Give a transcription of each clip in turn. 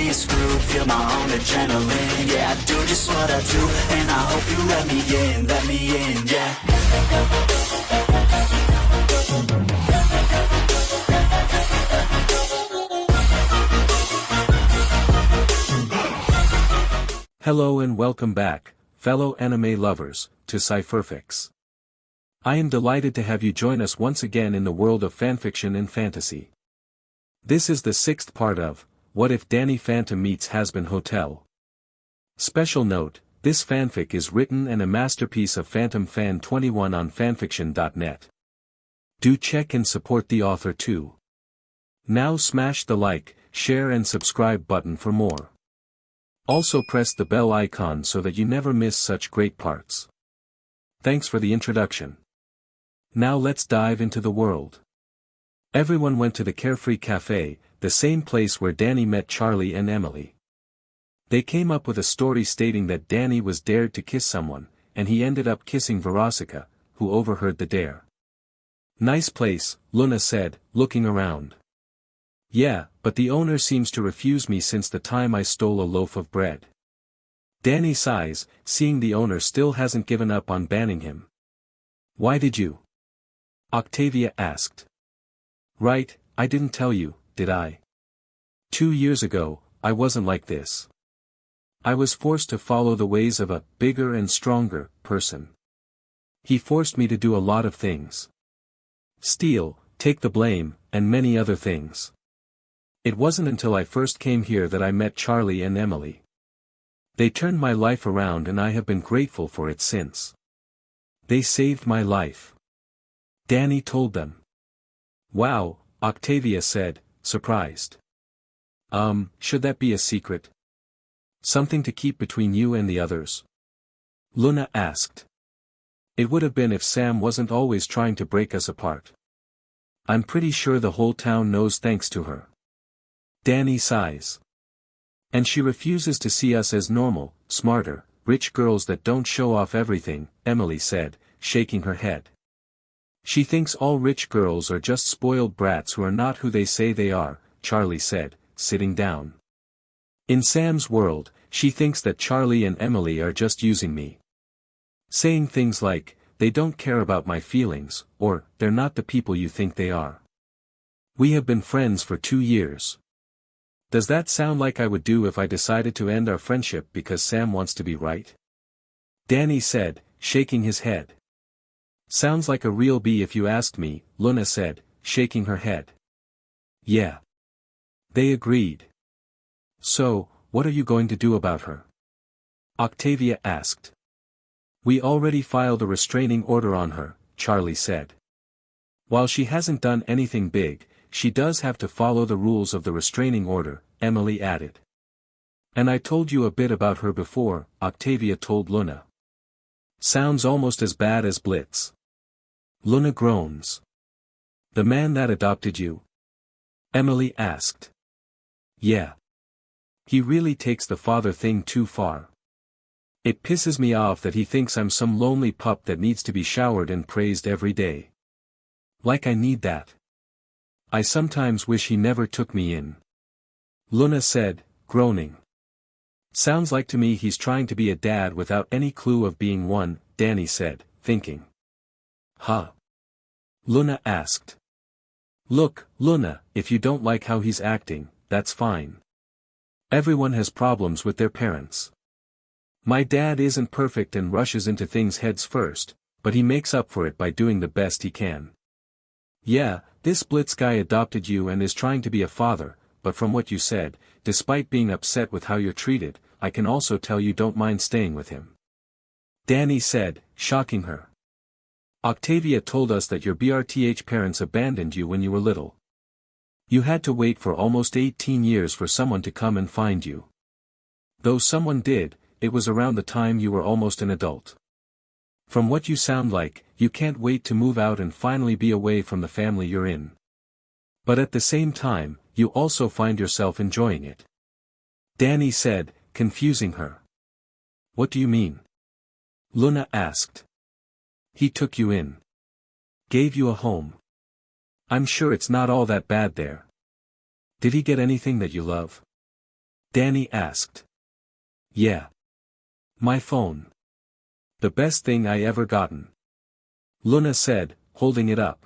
be screwed, feel my own adrenaline. Yeah, I do just what I do, and I hope you let me in, yeah. Hello and welcome back, fellow anime lovers, to Cypherfics. I am delighted to have you join us once again in the world of fanfiction and fantasy. This is the sixth part of, What If Danny Phantom Meets Hazbin Hotel. Special note, this fanfic is written and a masterpiece of Phantom Fan 21 on FANFICTIONnet. Do check and support the author too. Now smash the like, share and subscribe button for more. Also press the bell icon so that you never miss such great parts. Thanks for the introduction. Now let's dive into the world. Everyone went to the Carefree Cafe, the same place where Danny met Charlie and Emily. They came up with a story stating that Danny was dared to kiss someone, and he ended up kissing Veronica, who overheard the dare. Nice place, Luna said, looking around. Yeah, but the owner seems to refuse me since the time I stole a loaf of bread. Danny sighs, seeing the owner still hasn't given up on banning him. Why did you? Octavia asked. Right, I didn't tell you, did I? 2 years ago, I wasn't like this. I was forced to follow the ways of a bigger and stronger person. He forced me to do a lot of things. Steal, take the blame, and many other things. It wasn't until I first came here that I met Charlie and Emily. They turned my life around and I have been grateful for it since. They saved my life. Danny told them. Wow, Octavia said, surprised. Should that be a secret? Something to keep between you and the others? Luna asked. It would have been if Sam wasn't always trying to break us apart. I'm pretty sure the whole town knows thanks to her. Danny sighs. And she refuses to see us as normal, smarter, rich girls that don't show off everything, Emily said, shaking her head. She thinks all rich girls are just spoiled brats who are not who they say they are, Charlie said, sitting down. In Sam's world, she thinks that Charlie and Emily are just using me. Saying things like, they don't care about my feelings, or, they're not the people you think they are. We have been friends for 2 years. Does that sound like I would do if I decided to end our friendship because Sam wants to be right? Danny said, shaking his head. Sounds like a real bee if you asked me, Luna said, shaking her head. Yeah. They agreed. So, what are you going to do about her? Octavia asked. We already filed a restraining order on her, Charlie said. While she hasn't done anything big, she does have to follow the rules of the restraining order, Emily added. And I told you a bit about her before, Octavia told Luna. Sounds almost as bad as Blitz. Luna groans. The man that adopted you? Emily asked. Yeah. He really takes the father thing too far. It pisses me off that he thinks I'm some lonely pup that needs to be showered and praised every day. Like I need that. I sometimes wish he never took me in. Luna said, groaning. Sounds like to me he's trying to be a dad without any clue of being one, Danny said, thinking. Huh? Luna asked. Look, Luna, if you don't like how he's acting, that's fine. Everyone has problems with their parents. My dad isn't perfect and rushes into things heads first, but he makes up for it by doing the best he can. Yeah, this Blitz guy adopted you and is trying to be a father, but from what you said, despite being upset with how you're treated, I can also tell you don't mind staying with him. Danny said, shocking her. Octavia told us that your BRTH parents abandoned you when you were little. You had to wait for almost 18 years for someone to come and find you. Though someone did, it was around the time you were almost an adult. From what you sound like, you can't wait to move out and finally be away from the family you're in. But at the same time, you also find yourself enjoying it. Danny said, confusing her. What do you mean? Luna asked. He took you in. Gave you a home. I'm sure it's not all that bad there. Did he get anything that you love? Danny asked. Yeah. My phone. The best thing I ever gotten. Luna said, holding it up.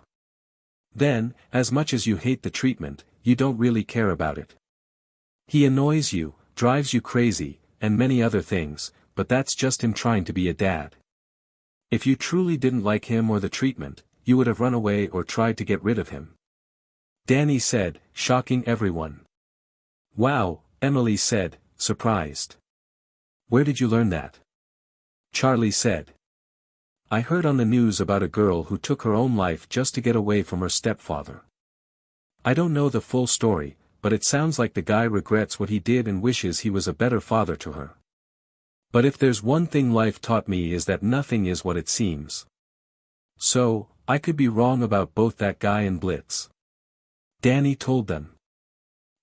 Then, as much as you hate the treatment, you don't really care about it. He annoys you, drives you crazy, and many other things, but that's just him trying to be a dad. If you truly didn't like him or the treatment, you would have run away or tried to get rid of him. Danny said, shocking everyone. Wow, Emily said, surprised. Where did you learn that? Charlie said. I heard on the news about a girl who took her own life just to get away from her stepfather. I don't know the full story, but it sounds like the guy regrets what he did and wishes he was a better father to her. But if there's one thing life taught me is that nothing is what it seems. So, I could be wrong about both that guy and Blitz. Danny told them.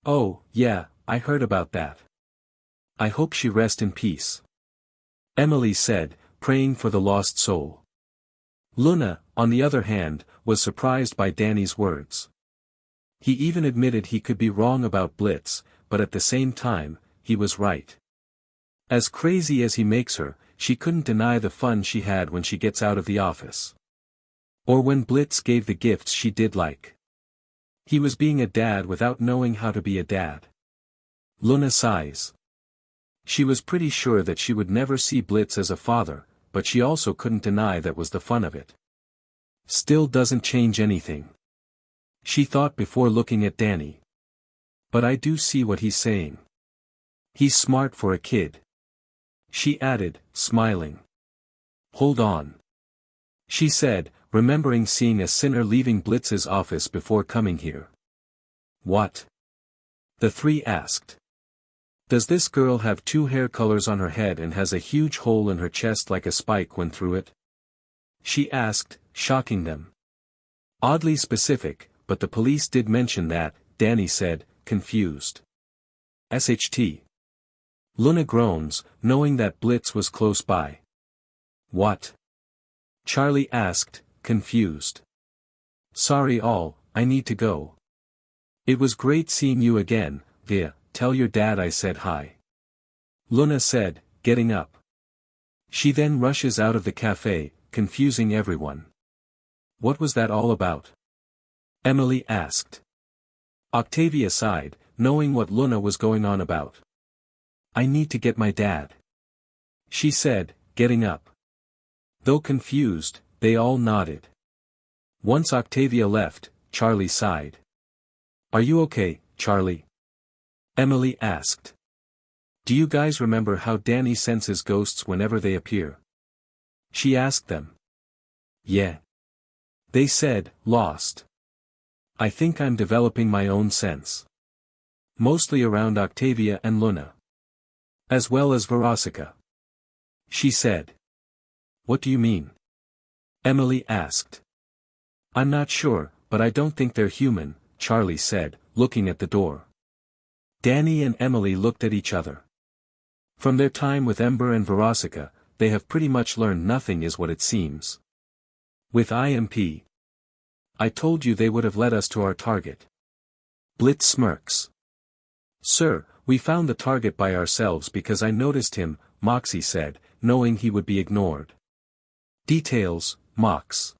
Oh, yeah, I heard about that. I hope she rest in peace. Emily said, praying for the lost soul. Luna, on the other hand, was surprised by Danny's words. He even admitted he could be wrong about Blitz, but at the same time, he was right. As crazy as he makes her, she couldn't deny the fun she had when she gets out of the office. Or when Blitz gave the gifts she did like. He was being a dad without knowing how to be a dad. Luna sighs. She was pretty sure that she would never see Blitz as a father, but she also couldn't deny that was the fun of it. Still doesn't change anything. She thought before looking at Danny. But I do see what he's saying. He's smart for a kid. She added, smiling. Hold on. She said, remembering seeing a sinner leaving Blitz's office before coming here. What? The three asked. Does this girl have two hair colors on her head and has a huge hole in her chest like a spike went through it? She asked, shocking them. Oddly specific, but the police did mention that, Danny said, confused. SHT. Luna groans, knowing that Blitz was close by. What? Charlie asked, confused. Sorry all, I need to go. It was great seeing you again, Via. Tell your dad I said hi. Luna said, getting up. She then rushes out of the cafe, confusing everyone. What was that all about? Emily asked. Octavia sighed, knowing what Luna was going on about. I need to get my dad. She said, getting up. Though confused, they all nodded. Once Octavia left, Charlie sighed. Are you okay, Charlie? Emily asked. Do you guys remember how Danny senses ghosts whenever they appear? She asked them. Yeah. They said, lost. I think I'm developing my own sense. Mostly around Octavia and Luna. As well as Veronica. She said. What do you mean? Emily asked. I'm not sure, but I don't think they're human, Charlie said, looking at the door. Danny and Emily looked at each other. From their time with Ember and Veronica, they have pretty much learned nothing is what it seems. With I.M.P. I told you they would have led us to our target. Blitz smirks. Sir, we found the target by ourselves because I noticed him, Moxie said, knowing he would be ignored. Details, Mox.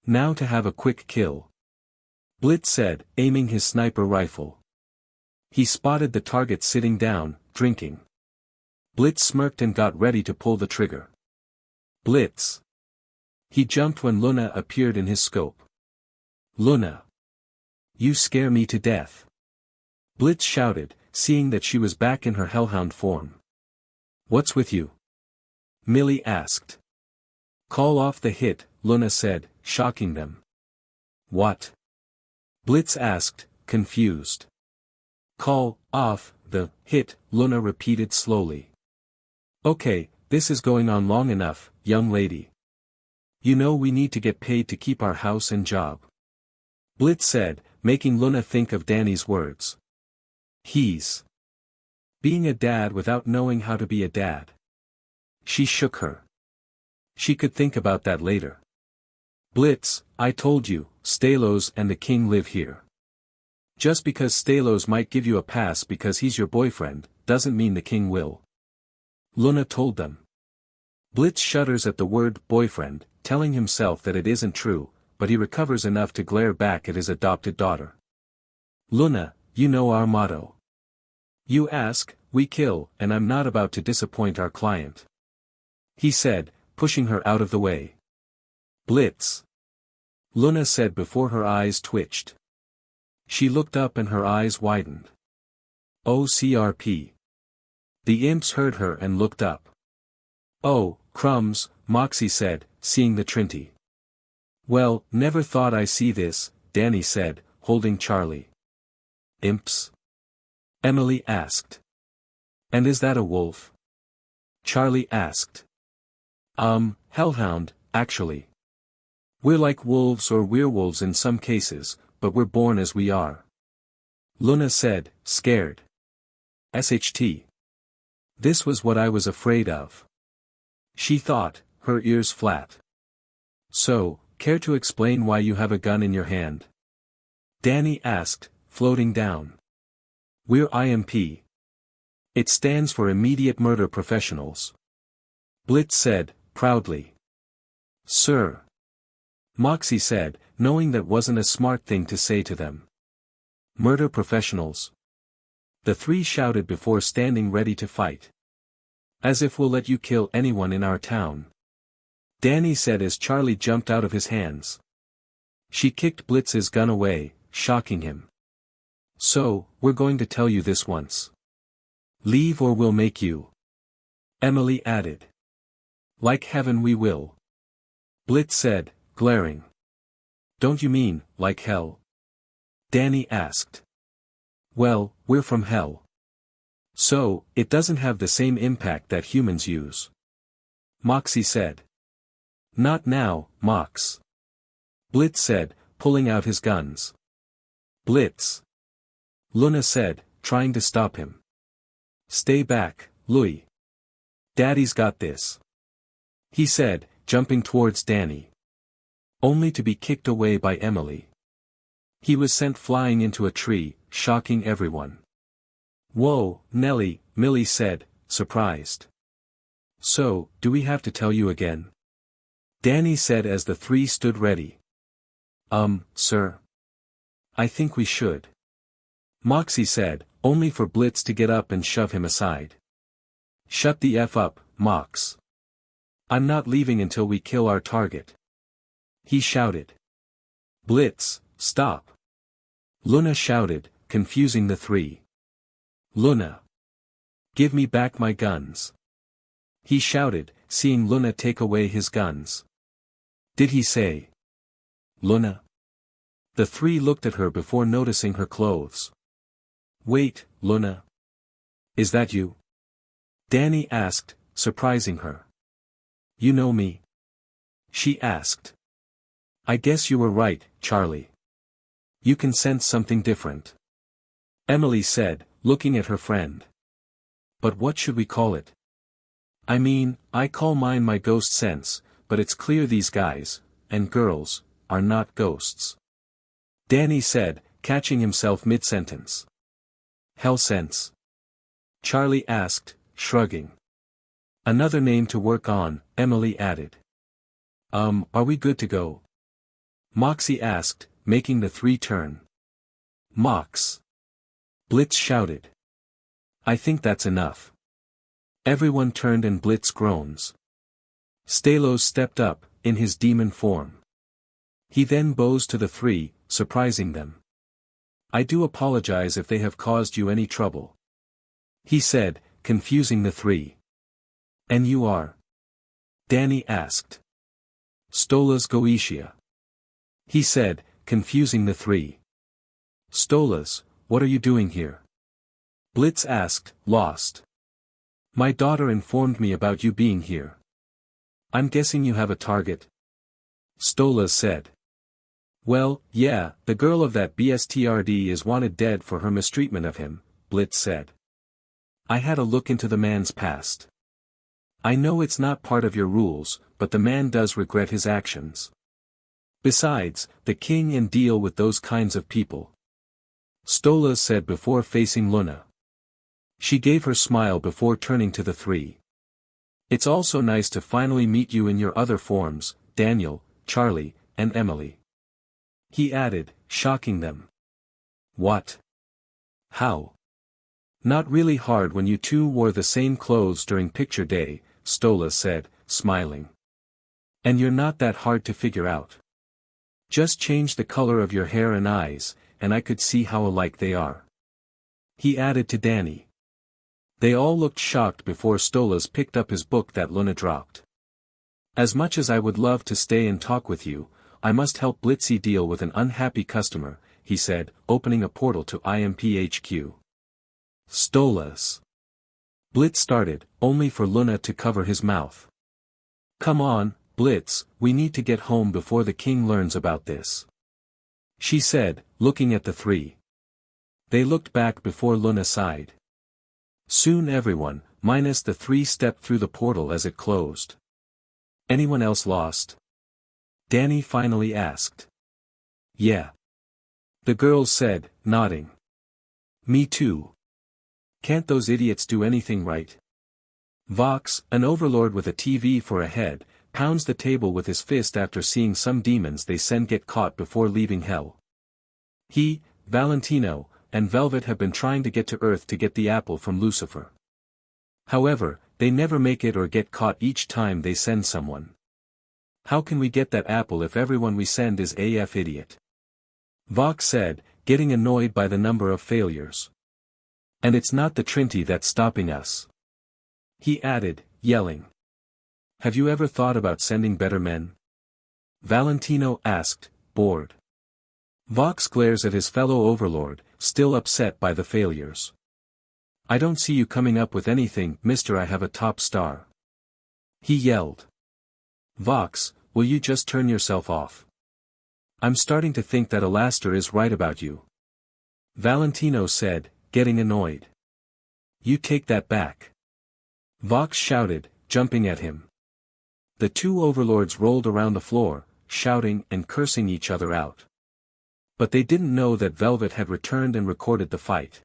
Now to have a quick kill. Blitz said, aiming his sniper rifle. He spotted the target sitting down, drinking. Blitz smirked and got ready to pull the trigger. Blitz. He jumped when Luna appeared in his scope. Luna. You scare me to death. Blitz shouted, seeing that she was back in her hellhound form. What's with you? Millie asked. Call off the hit, Luna said, shocking them. What? Blitz asked, confused. Call off the hit, Luna repeated slowly. Okay, this is going on long enough, young lady. You know we need to get paid to keep our house and job. Blitz said, making Luna think of Danny's words. He's being a dad without knowing how to be a dad. She shook her. She could think about that later. Blitz, I told you, Stolas and the king live here. Just because Stolas might give you a pass because he's your boyfriend, doesn't mean the king will. Luna told them. Blitz shudders at the word boyfriend, telling himself that it isn't true, but he recovers enough to glare back at his adopted daughter. Luna, you know our motto. You ask, we kill, and I'm not about to disappoint our client. He said, pushing her out of the way. Blitz. Luna said before her eyes twitched. She looked up and her eyes widened. OCRP. The imps heard her and looked up. Oh, crumbs, Moxie said, seeing the Trinity. Well, never thought I see this, Danny said, holding Charlie. Imps? Emily asked. And is that a wolf? Charlie asked. Hellhound, actually. We're like wolves or werewolves in some cases, but we're born as we are. Luna said, scared. SHT. This was what I was afraid of. She thought, her ears flat. So, care to explain why you have a gun in your hand? Danny asked, floating down. We're I.M.P. It stands for Immediate Murder Professionals. Blitz said, proudly. Sir. Moxie said, knowing that wasn't a smart thing to say to them. Murder professionals. The three shouted before standing ready to fight. As if we'll let you kill anyone in our town. Danny said as Charlie jumped out of his hands. She kicked Blitz's gun away, shocking him. So, we're going to tell you this once. Leave or we'll make you. Emily added. Like heaven we will. Blitz said, glaring. Don't you mean, like hell? Danny asked. Well, we're from hell. So, it doesn't have the same impact that humans use. Moxie said. Not now, Mox. Blitz said, pulling out his guns. Blitz. Luna said, trying to stop him. Stay back, Louis. Daddy's got this. He said, jumping towards Danny. Only to be kicked away by Emily. He was sent flying into a tree, shocking everyone. Whoa, Nellie, Millie said, surprised. So, do we have to tell you again? Danny said as the three stood ready. Sir. I think we should. Moxie said, only for Blitz to get up and shove him aside. Shut the F up, Mox. I'm not leaving until we kill our target. He shouted. Blitz, stop. Luna shouted, confusing the three. Luna. Give me back my guns. He shouted, seeing Luna take away his guns. Did he say? Luna? The three looked at her before noticing her clothes. Wait, Luna. Is that you? Danny asked, surprising her. You know me? She asked. I guess you were right, Charlie. You can sense something different. Emily said, looking at her friend. But what should we call it? I mean, I call mine my ghost sense, but it's clear these guys, and girls, are not ghosts. Danny said, catching himself mid-sentence. Hell sense? Charlie asked, shrugging. Another name to work on, Emily added. Are we good to go? Moxie asked, making the three turn. Mox. Blitz shouted. I think that's enough. Everyone turned and Blitz groans. Stolas stepped up, in his demon form. He then bows to the three, surprising them. I do apologize if they have caused you any trouble. He said, confusing the three. And you are? Danny asked. Stolas Goetia. He said, confusing the three. Stolas, what are you doing here? Blitz asked, lost. My daughter informed me about you being here. I'm guessing you have a target? Stolas said. Well, yeah, the girl of that BSTRD is wanted dead for her mistreatment of him, Blitz said. I had a look into the man's past. I know it's not part of your rules, but the man does regret his actions. Besides, the king and deal with those kinds of people. Stolas said before facing Luna. She gave her smile before turning to the three. It's also nice to finally meet you in your other forms, Daniel, Charlie, and Emily. He added, shocking them. What? How? Not really hard when you two wore the same clothes during picture day, Stolas said, smiling. And you're not that hard to figure out. Just change the color of your hair and eyes, and I could see how alike they are. He added to Danny. They all looked shocked before Stolas picked up his book that Luna dropped. As much as I would love to stay and talk with you, I must help Blitzy deal with an unhappy customer, he said, opening a portal to I.M.P HQ. Stolas. Blitz started, only for Luna to cover his mouth. Come on, Blitz, we need to get home before the king learns about this. She said, looking at the three. They looked back before Luna sighed. Soon everyone, minus the three, stepped through the portal as it closed. Anyone else lost? Danny finally asked. Yeah. The girls said, nodding. Me too. Can't those idiots do anything right? Vox, an overlord with a TV for a head, pounds the table with his fist after seeing some demons they send get caught before leaving hell. He, Valentino, and Velvet have been trying to get to Earth to get the apple from Lucifer. However, they never make it or get caught each time they send someone. How can we get that apple if everyone we send is AF idiot? Vox said, getting annoyed by the number of failures. And it's not the Trinity that's stopping us. He added, yelling. Have you ever thought about sending better men? Valentino asked, bored. Vox glares at his fellow overlord, still upset by the failures. I don't see you coming up with anything, Mr. I have a top star. He yelled. Vox, will you just turn yourself off? I'm starting to think that Alastor is right about you. Valentino said, getting annoyed. You take that back. Vox shouted, jumping at him. The two overlords rolled around the floor, shouting and cursing each other out. But they didn't know that Velvet had returned and recorded the fight.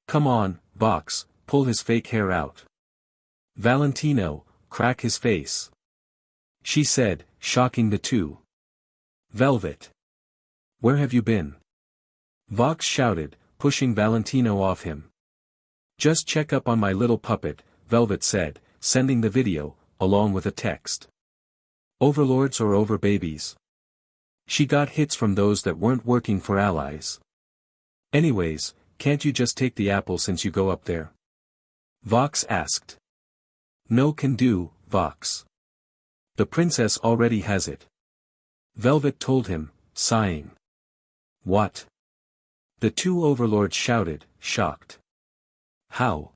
Come on, Vox, pull his fake hair out. Valentino, crack his face. She said, shocking the two. Velvet. Where have you been? Vox shouted, pushing Valentino off him. Just check up on my little puppet, Velvet said, sending the video, along with a text. Overlords or over babies? She got hits from those that weren't working for allies. Anyways, can't you just take the apple since you go up there? Vox asked. No can do, Vox. The princess already has it. Velvet told him, sighing. What? The two overlords shouted, shocked. How?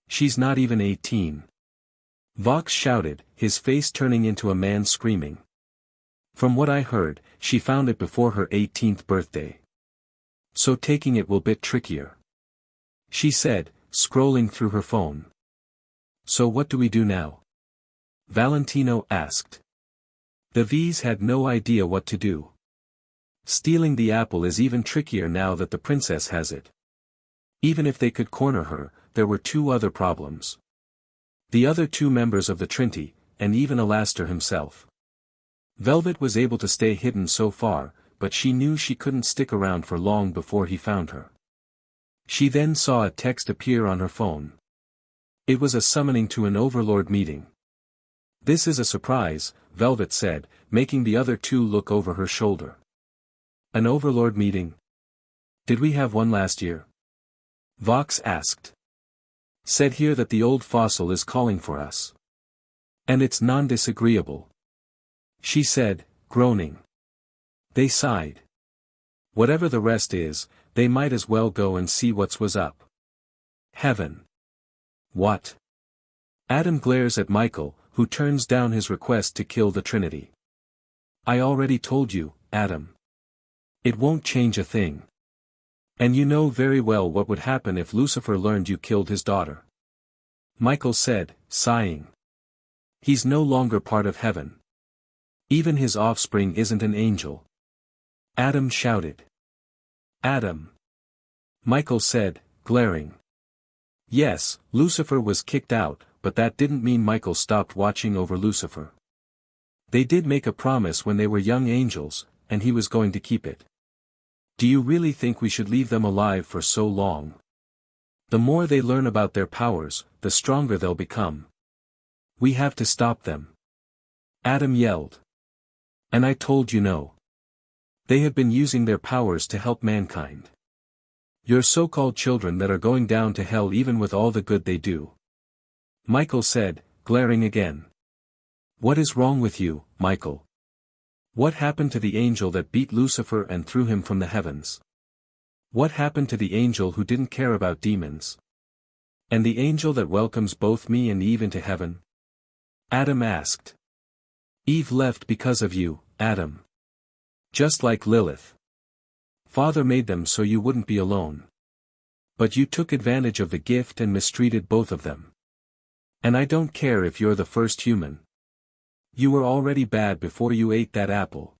She's not even 18. Vox shouted, his face turning into a man screaming. From what I heard, she found it before her 18th birthday. So taking it will bit trickier. She said, scrolling through her phone. So what do we do now? Valentino asked. The V's had no idea what to do. Stealing the apple is even trickier now that the princess has it. Even if they could corner her, there were two other problems. The other two members of the Trinity, and even Alastor himself. Velvet was able to stay hidden so far, but she knew she couldn't stick around for long before he found her. She then saw a text appear on her phone. It was a summoning to an overlord meeting. This is a surprise, Velvet said, making the other two look over her shoulder. An overlord meeting? Did we have one last year? Vox asked. Said here that the old fossil is calling for us. And it's non-disagreeable. She said, groaning. They sighed. Whatever the rest is, they might as well go and see what's was up. Heaven. What? Adam glares at Michael, who turns down his request to kill the Trinity. I already told you, Adam. It won't change a thing. And you know very well what would happen if Lucifer learned you killed his daughter. Michael said, sighing. He's no longer part of heaven. Even his offspring isn't an angel. Adam shouted. Adam. Michael said, glaring. Yes, Lucifer was kicked out, but that didn't mean Michael stopped watching over Lucifer. They did make a promise when they were young angels, and he was going to keep it. Do you really think we should leave them alive for so long? The more they learn about their powers, the stronger they'll become. We have to stop them. Adam yelled. And I told you no. They have been using their powers to help mankind. Your so-called children that are going down to hell even with all the good they do. Michael said, glaring again. What is wrong with you, Michael? What happened to the angel that beat Lucifer and threw him from the heavens? What happened to the angel who didn't care about demons? And the angel that welcomes both me and Eve into heaven? Adam asked. Eve left because of you, Adam. Just like Lilith. Father made them so you wouldn't be alone. But you took advantage of the gift and mistreated both of them. And I don't care if you're the first human. You were already bad before you ate that apple.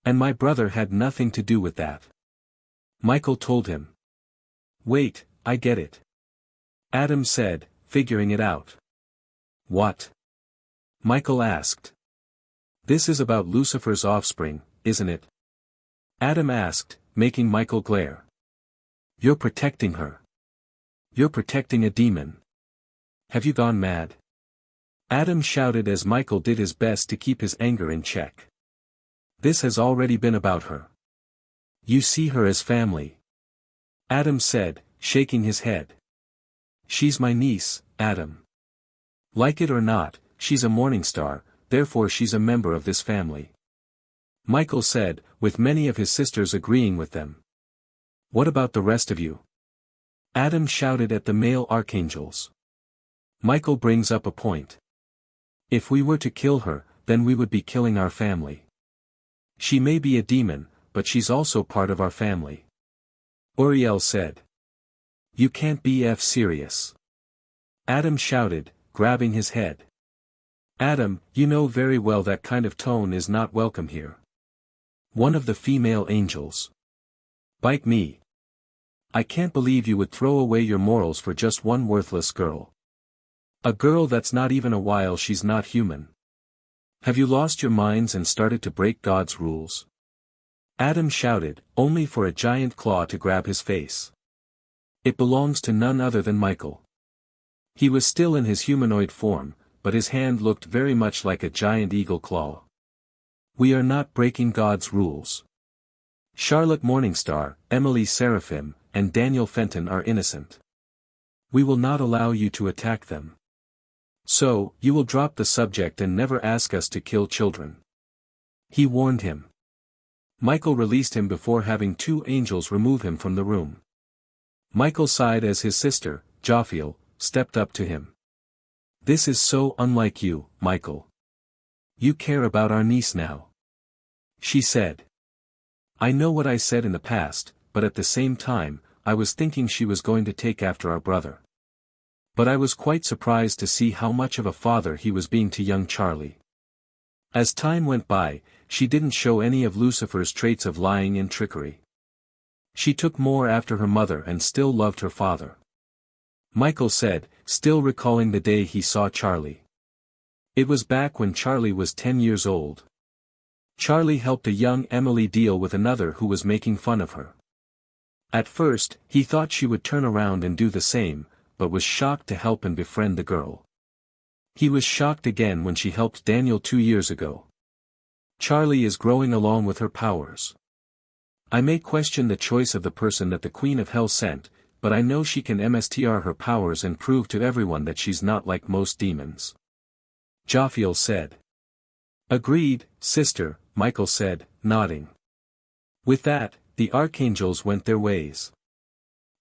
And my brother had nothing to do with that. Michael told him. Wait, I get it. Adam said, figuring it out. What? Michael asked. This is about Lucifer's offspring, isn't it? Adam asked, making Michael glare. You're protecting her. You're protecting a demon. Have you gone mad? Adam shouted as Michael did his best to keep his anger in check. This has already been about her. You see her as family. Adam said, shaking his head. She's my niece, Adam. Like it or not, she's a Morningstar, therefore she's a member of this family. Michael said, with many of his sisters agreeing with them. What about the rest of you? Adam shouted at the male archangels. Michael brings up a point. If we were to kill her, then we would be killing our family. She may be a demon, but she's also part of our family. Uriel said. You can't be serious. Adam shouted, grabbing his head. Adam, you know very well that kind of tone is not welcome here. One of the female angels. Bite me. I can't believe you would throw away your morals for just one worthless girl. A girl that's not even a while she's not human. Have you lost your minds and started to break God's rules? Adam shouted, only for a giant claw to grab his face. It belongs to none other than Michael. He was still in his humanoid form, but his hand looked very much like a giant eagle claw. We are not breaking God's rules. Charlotte Morningstar, Emily Seraphim, and Daniel Fenton are innocent. We will not allow you to attack them. So, you will drop the subject and never ask us to kill children. He warned him. Michael released him before having two angels remove him from the room. Michael sighed as his sister, Jophiel, stepped up to him. This is so unlike you, Michael. You care about our niece now. She said. I know what I said in the past, but at the same time, I was thinking she was going to take after our brother. But I was quite surprised to see how much of a father he was being to young Charlie. As time went by, she didn't show any of Lucifer's traits of lying and trickery. She took more after her mother and still loved her father. Michael said, still recalling the day he saw Charlie. It was back when Charlie was 10 years old. Charlie helped a young Emily deal with another who was making fun of her. At first, he thought she would turn around and do the same, but was shocked to help and befriend the girl. He was shocked again when she helped Daniel 2 years ago. Charlie is growing along with her powers. I may question the choice of the person that the Queen of Hell sent, but I know she can mstr her powers and prove to everyone that she's not like most demons. Jophiel said. Agreed, sister, Michael said, nodding. With that, the archangels went their ways.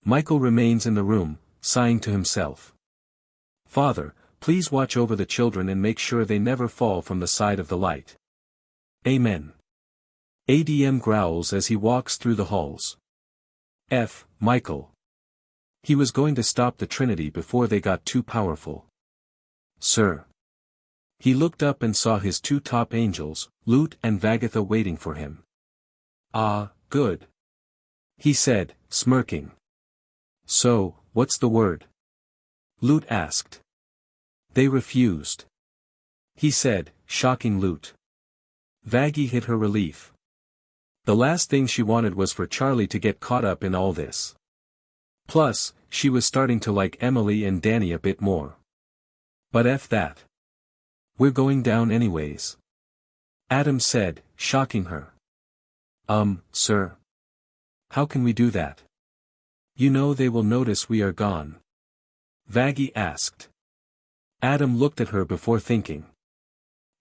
Michael remains in the room, sighing to himself. Father, please watch over the children and make sure they never fall from the side of the light. Amen. ADM growls as he walks through the halls. Michael. He was going to stop the Trinity before they got too powerful. Sir. He looked up and saw his two top angels, Lut and Vagatha, waiting for him. Ah, good. He said, smirking. So, what's the word? Lute asked. They refused. He said, shocking Lute. Vaggie hid her relief. The last thing she wanted was for Charlie to get caught up in all this. Plus, she was starting to like Emily and Danny a bit more. But F that. We're going down anyways. Adam said, shocking her. Sir. How can we do that? You know they will notice we are gone. Vaggie asked. Adam looked at her before thinking.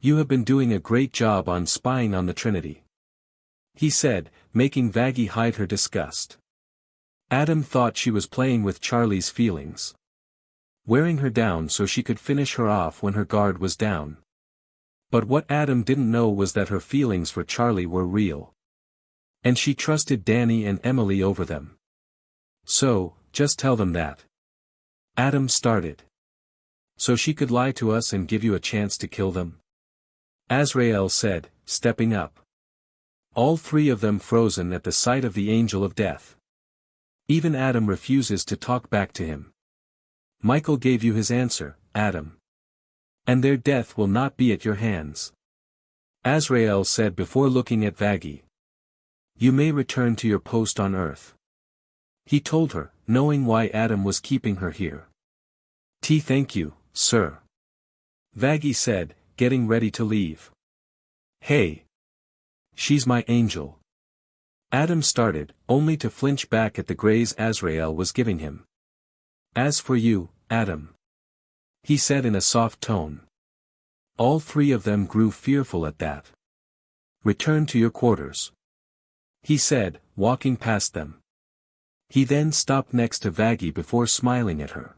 You have been doing a great job on spying on the Trinity. He said, making Vaggie hide her disgust. Adam thought she was playing with Charlie's feelings. Wearing her down so she could finish her off when her guard was down. But what Adam didn't know was that her feelings for Charlie were real. And she trusted Danny and Emily over them. So, just tell them that. Adam started. So she could lie to us and give you a chance to kill them? Azrael said, stepping up. All three of them frozen at the sight of the angel of death. Even Adam refuses to talk back to him. Michael gave you his answer, Adam. And their death will not be at your hands. Azrael said before looking at Vaggie. You may return to your post on Earth. He told her, knowing why Adam was keeping her here. Thank you, sir. Vaggie said, getting ready to leave. Hey. She's my angel. Adam started, only to flinch back at the graze Azrael was giving him. As for you, Adam. He said in a soft tone. All three of them grew fearful at that. Return to your quarters. He said, walking past them. He then stopped next to Vaggie before smiling at her.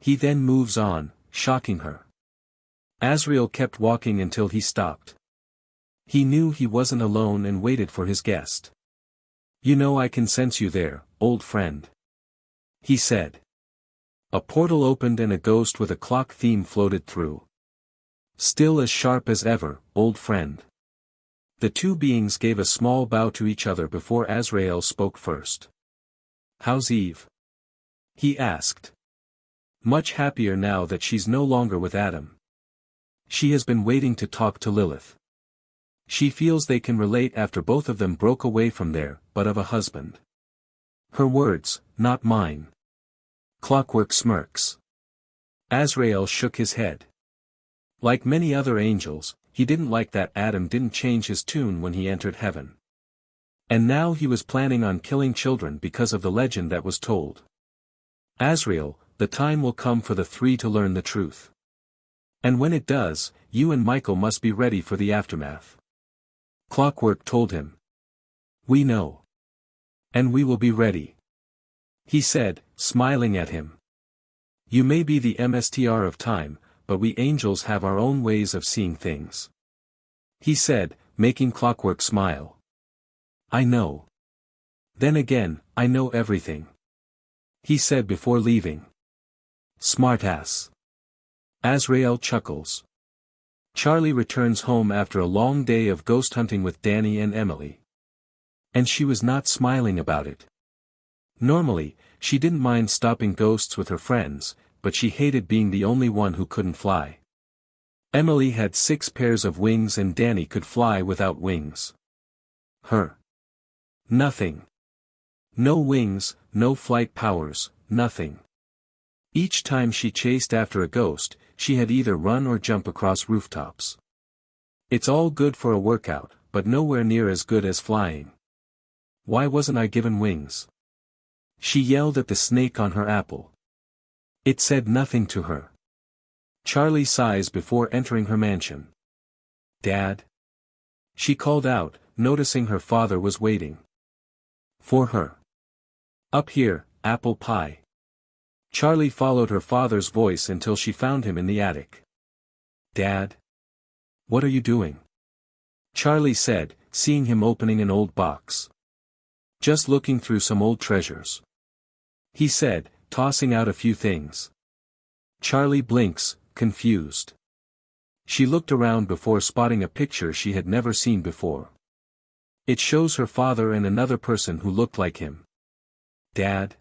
He then moves on, shocking her. Azrael kept walking until he stopped. He knew he wasn't alone and waited for his guest. You know I can sense you there, old friend. He said. A portal opened and a ghost with a clock theme floated through. Still as sharp as ever, old friend. The two beings gave a small bow to each other before Azrael spoke first. How's Eve? He asked. Much happier now that she's no longer with Adam. She has been waiting to talk to Lilith. She feels they can relate after both of them broke away from there, but of a husband. Her words, not mine. Clockwork smirks. Azrael shook his head. Like many other angels, he didn't like that Adam didn't change his tune when he entered heaven. And now he was planning on killing children because of the legend that was told. Azrael, the time will come for the three to learn the truth. And when it does, you and Michael must be ready for the aftermath. Clockwork told him. We know. And we will be ready. He said, smiling at him. You may be the MSTR of time, but we angels have our own ways of seeing things. He said, making Clockwork smile. I know. Then again, I know everything. He said before leaving. Smartass. Azrael chuckles. Charlie returns home after a long day of ghost hunting with Danny and Emily. And she was not smiling about it. Normally, she didn't mind stopping ghosts with her friends, but she hated being the only one who couldn't fly. Emily had 6 pairs of wings and Danny could fly without wings. Her. Nothing. No wings, no flight powers, nothing. Each time she chased after a ghost, she had either run or jump across rooftops. It's all good for a workout, but nowhere near as good as flying. Why wasn't I given wings? She yelled at the snake on her apple. It said nothing to her. Charlie sighs before entering her mansion. Dad? She called out, noticing her father was waiting. For her. Up here, apple pie. Charlie followed her father's voice until she found him in the attic. Dad? What are you doing? Charlie said, seeing him opening an old box. Just looking through some old treasures. He said, tossing out a few things. Charlie blinks, confused. She looked around before spotting a picture she had never seen before. It shows her father and another person who looked like him. Dad?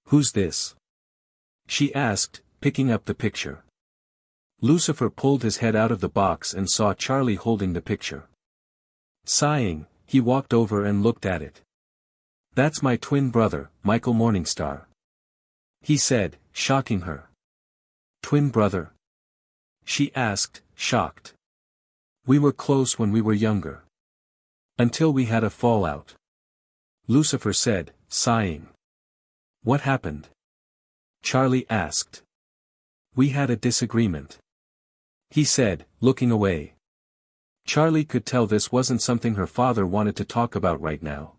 "Who's this?" she asked, picking up the picture. Lucifer pulled his head out of the box and saw Charlie holding the picture. Sighing, he walked over and looked at it. "That's my twin brother, Michael Morningstar," he said, shocking her. "Twin brother?" she asked, shocked. "We were close when we were younger. Until we had a fallout," Lucifer said, sighing. "What happened?" Charlie asked. "We had a disagreement," he said, looking away. Charlie could tell this wasn't something her father wanted to talk about right now.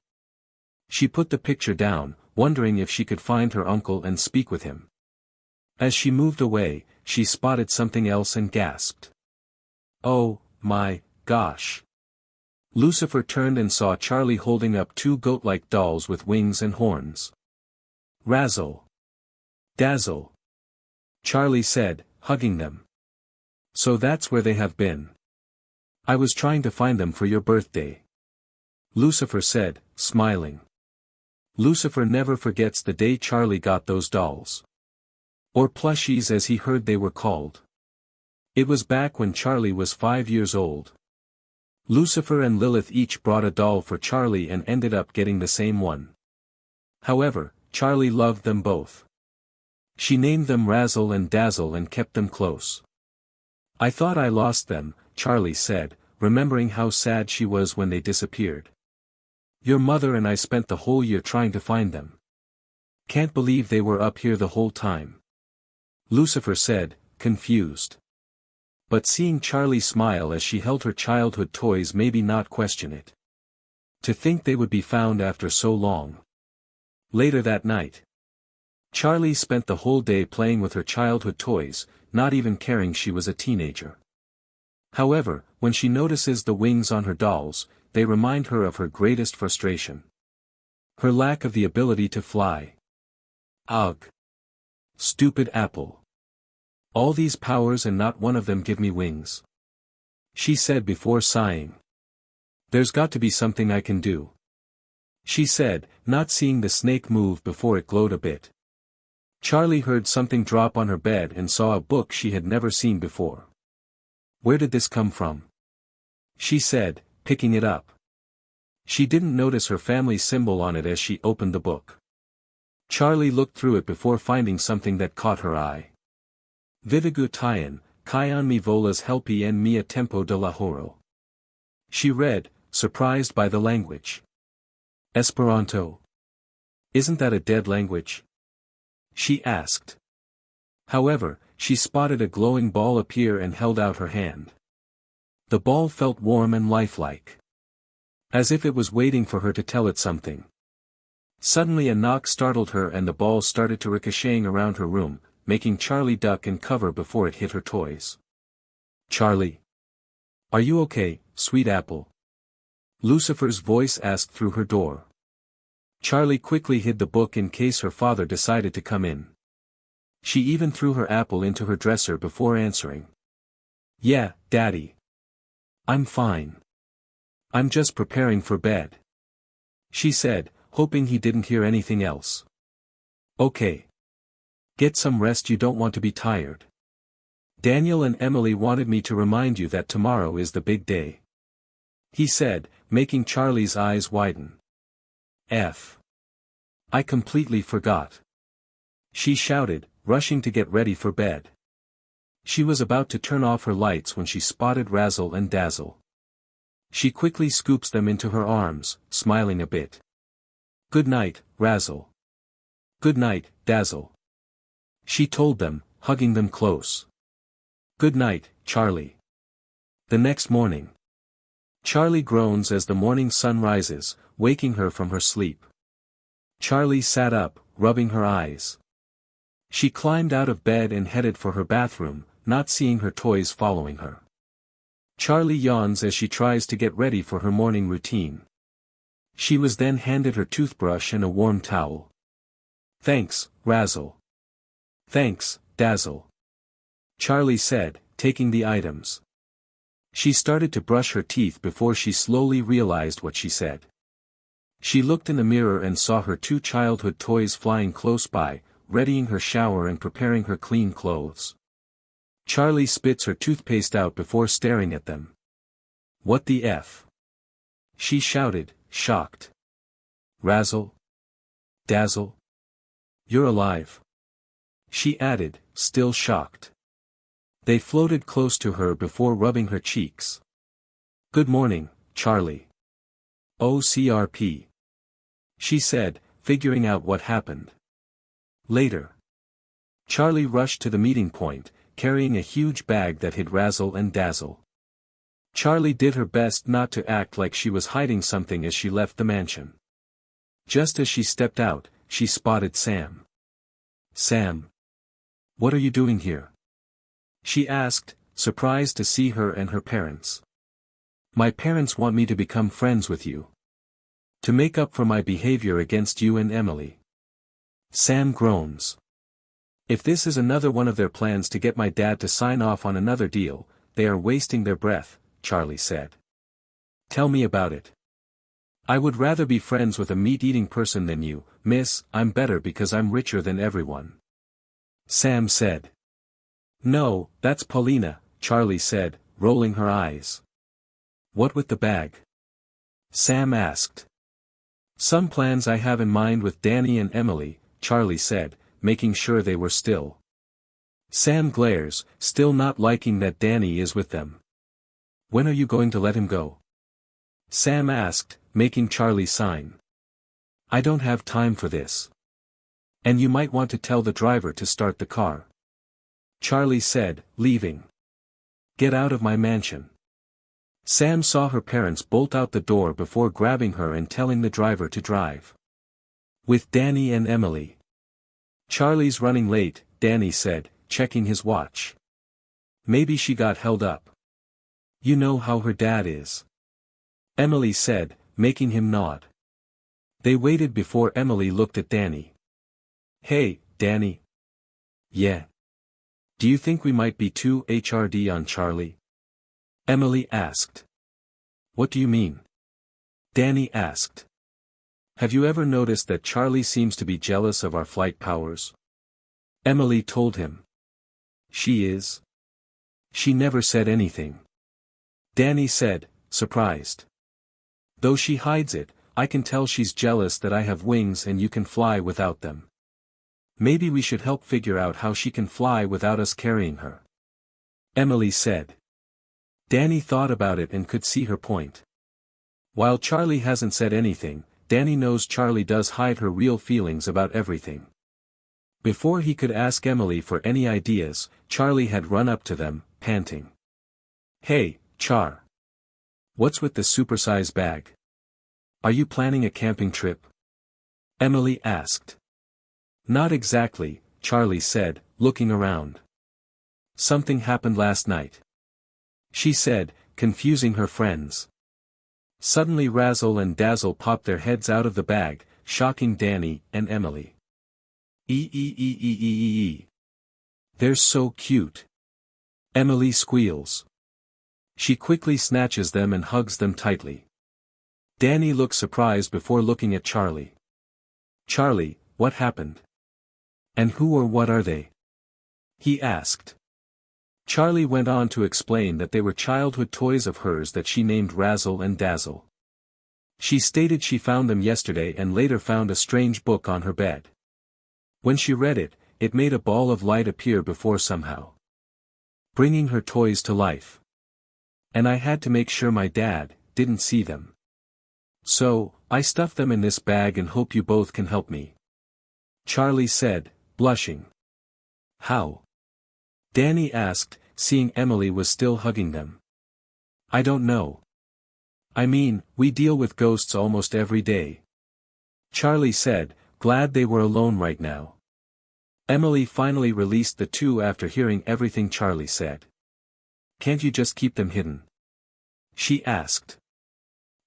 She put the picture down, wondering if she could find her uncle and speak with him. As she moved away, she spotted something else and gasped. "Oh, my gosh." Lucifer turned and saw Charlie holding up two goat-like dolls with wings and horns. "Razzle. Dazzle," Charlie said, hugging them. "So that's where they have been. I was trying to find them for your birthday," Lucifer said, smiling. Lucifer never forgets the day Charlie got those dolls. Or plushies as he heard they were called. It was back when Charlie was 5 years old. Lucifer and Lilith each brought a doll for Charlie and ended up getting the same one. However, Charlie loved them both. She named them Razzle and Dazzle and kept them close. "I thought I lost them," Charlie said, remembering how sad she was when they disappeared. "Your mother and I spent the whole year trying to find them. Can't believe they were up here the whole time," Lucifer said, confused. But seeing Charlie smile as she held her childhood toys made me not question it. To think they would be found after so long. Later that night, Charlie spent the whole day playing with her childhood toys, not even caring she was a teenager. However, when she notices the wings on her dolls, they remind her of her greatest frustration. Her lack of the ability to fly. Ugh. Stupid apple. All these powers and not one of them give me wings, she said before sighing. "There's got to be something I can do," she said, not seeing the snake move before it glowed a bit. Charlie heard something drop on her bed and saw a book she had never seen before. "Where did this come from?" she said, picking it up. She didn't notice her family symbol on it as she opened the book. Charlie looked through it before finding something that caught her eye. "Vivigu Tien, Kion mi volas helpi en mia tempo de laboro," she read, surprised by the language. "Esperanto? Isn't that a dead language?" she asked. However, she spotted a glowing ball appear and held out her hand. The ball felt warm and lifelike. As if it was waiting for her to tell it something. Suddenly a knock startled her and the ball started to ricocheting around her room, making Charlie duck and cover before it hit her toys. "Charlie? Are you okay, sweet apple?" Lucifer's voice asked through her door. Charlie quickly hid the book in case her father decided to come in. She even threw her apple into her dresser before answering. "Yeah, Daddy. I'm fine. I'm just preparing for bed," she said, hoping he didn't hear anything else. "Okay. Get some rest, you don't want to be tired. Daniel and Emily wanted me to remind you that tomorrow is the big day," he said, making Charlie's eyes widen. I completely forgot," she shouted, rushing to get ready for bed. She was about to turn off her lights when she spotted Razzle and Dazzle. She quickly scoops them into her arms, smiling a bit. "Good night, Razzle. Good night, Dazzle," she told them, hugging them close. "Good night, Charlie." The next morning, Charlie groans as the morning sun rises, waking her from her sleep. Charlie sat up, rubbing her eyes. She climbed out of bed and headed for her bathroom, not seeing her toys following her. Charlie yawns as she tries to get ready for her morning routine. She was then handed her toothbrush and a warm towel. "Thanks, Razzle." "Thanks, Dazzle," Charlie said, taking the items. She started to brush her teeth before she slowly realized what she said. She looked in the mirror and saw her two childhood toys flying close by, readying her shower and preparing her clean clothes. Charlie spits her toothpaste out before staring at them. "What the F?" she shouted, shocked. "Razzle? Dazzle? You're alive," she added, still shocked. They floated close to her before rubbing her cheeks. "Good morning, Charlie." "OCRP," she said, figuring out what happened. Later. Charlie rushed to the meeting point, carrying a huge bag that hid Razzle and Dazzle. Charlie did her best not to act like she was hiding something as she left the mansion. Just as she stepped out, she spotted Sam. "Sam. What are you doing here?" she asked, surprised to see her and her parents. "My parents want me to become friends with you. To make up for my behavior against you and Emily." Sam groans. "If this is another one of their plans to get my dad to sign off on another deal, they are wasting their breath," Charlie said. "Tell me about it." "I would rather be friends with a meat-eating person than you, miss. I'm better because I'm richer than everyone," Sam said. "No, that's Paulina," Charlie said, rolling her eyes. "What with the bag?" Sam asked. "Some plans I have in mind with Danny and Emily," Charlie said, making sure they were still. Sam glares, still not liking that Danny is with them. "When are you going to let him go?" Sam asked, making Charlie sign. "I don't have time for this. And you might want to tell the driver to start the car," Charlie said, leaving. "Get out of my mansion." Sam saw her parents bolt out the door before grabbing her and telling the driver to drive. With Danny and Emily. "Charlie's running late," Danny said, checking his watch. "Maybe she got held up. You know how her dad is," Emily said, making him nod. They waited before Emily looked at Danny. "Hey, Danny." "Yeah. Do you think we might be too HRD on Charlie?" Emily asked. "What do you mean?" Danny asked. "Have you ever noticed that Charlie seems to be jealous of our flight powers?" Emily told him. "She is." "She never said anything," Danny said, surprised. "Though she hides it, I can tell she's jealous that I have wings and you can fly without them. Maybe we should help figure out how she can fly without us carrying her," Emily said. Danny thought about it and could see her point. While Charlie hasn't said anything, Danny knows Charlie does hide her real feelings about everything. Before he could ask Emily for any ideas, Charlie had run up to them, panting. "Hey, Char. What's with the supersize bag? Are you planning a camping trip?" Emily asked. "Not exactly," Charlie said, looking around. "Something happened last night," she said, confusing her friends. Suddenly Razzle and Dazzle popped their heads out of the bag, shocking Danny and Emily. "Ee. They're so cute," Emily squeals. She quickly snatches them and hugs them tightly. Danny looks surprised before looking at Charlie. "Charlie, what happened? And who or what are they?" he asked. Charlie went on to explain that they were childhood toys of hers that she named Razzle and Dazzle. She stated she found them yesterday and later found a strange book on her bed. When she read it, it made a ball of light appear before somehow bringing her toys to life. And I had to make sure my dad didn't see them. So, I stuffed them in this bag and hope you both can help me," Charlie said, blushing. "How?" Danny asked, seeing Emily was still hugging them. "I don't know. I mean, we deal with ghosts almost every day," Charlie said, glad they were alone right now. Emily finally released the two after hearing everything Charlie said. "Can't you just keep them hidden?" she asked.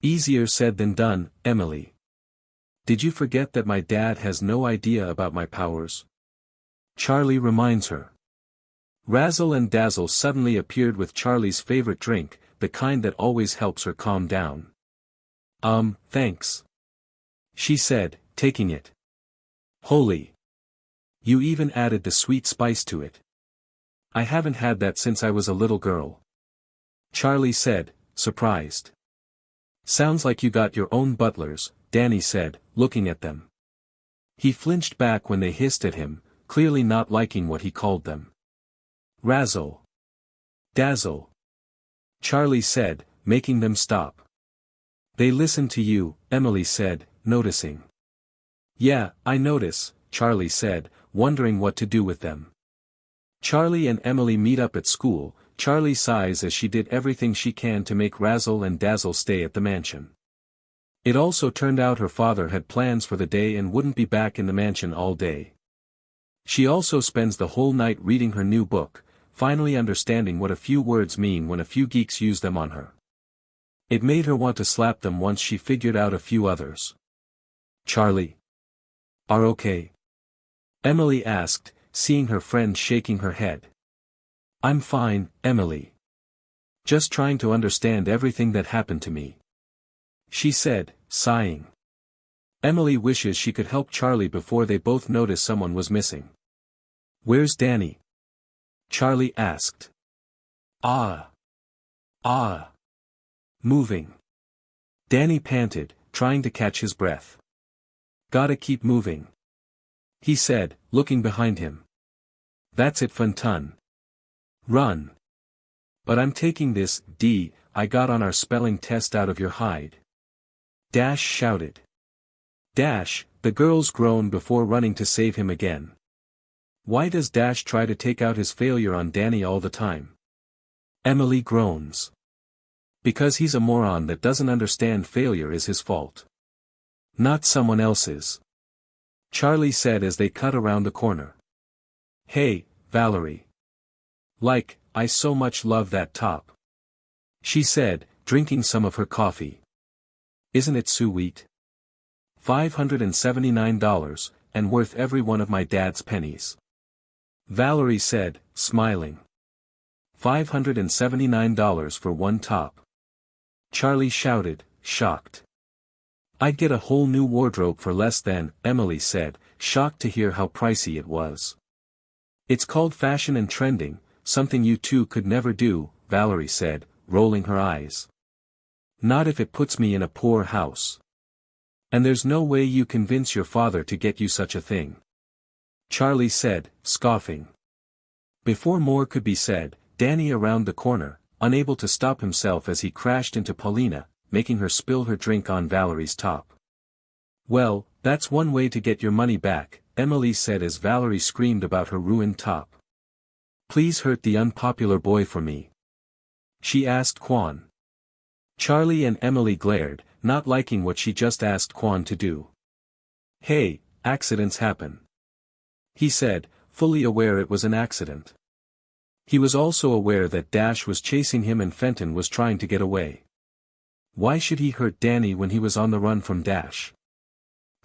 "Easier said than done, Emily. Did you forget that my dad has no idea about my powers?" Charlie reminds her. Razzle and Dazzle suddenly appeared with Charlie's favorite drink, the kind that always helps her calm down. Thanks. she said, taking it. Holy! You even added the sweet spice to it. I haven't had that since I was a little girl. Charlie said, surprised. Sounds like you got your own butlers, Danny said, looking at them. He flinched back when they hissed at him, clearly not liking what he called them. Razzle. Dazzle. Charlie said, making them stop. They listen to you, Emily said, noticing. Yeah, I notice, Charlie said, wondering what to do with them. Charlie and Emily meet up at school. Charlie sighs as she did everything she can to make Razzle and Dazzle stay at the mansion. It also turned out her father had plans for the day and wouldn't be back in the mansion all day. She also spends the whole night reading her new book, finally understanding what a few words mean when a few geeks use them on her. It made her want to slap them once she figured out a few others. Charlie. Are okay? Emily asked, seeing her friend shaking her head. I'm fine, Emily. Just trying to understand everything that happened to me. She said, sighing. Emily wishes she could help Charlie before they both notice someone was missing. Where's Danny? Charlie asked. Ah. Moving. Danny panted, trying to catch his breath. Gotta keep moving. He said, looking behind him. That's it fun ton. Run. But I'm taking this D I got on our spelling test out of your hide. Dash shouted. Dash, the girls groaned before running to save him again. Why does Dash try to take out his failure on Danny all the time? Emily groans. Because he's a moron that doesn't understand failure is his fault. Not someone else's. Charlie said as they cut around the corner. Hey, Valerie. Like, I so much love that top. She said, drinking some of her coffee. Isn't it sweet? $579, and worth every one of my dad's pennies. Valerie said, smiling. $579 for one top. Charlie shouted, shocked. I'd get a whole new wardrobe for less than, Emily said, shocked to hear how pricey it was. It's called fashion and trending, something you two could never do, Valerie said, rolling her eyes. Not if it puts me in a poor house. And there's no way you convince your father to get you such a thing. Charlie said, scoffing. Before more could be said, Danny around the corner, unable to stop himself as he crashed into Paulina, making her spill her drink on Valerie's top. Well, that's one way to get your money back, Emily said as Valerie screamed about her ruined top. Please hurt the unpopular boy for me. She asked Quan. Charlie and Emily glared, not liking what she just asked Quan to do. Hey, accidents happen. He said, fully aware it was an accident. He was also aware that Dash was chasing him and Fenton was trying to get away. Why should he hurt Danny when he was on the run from Dash?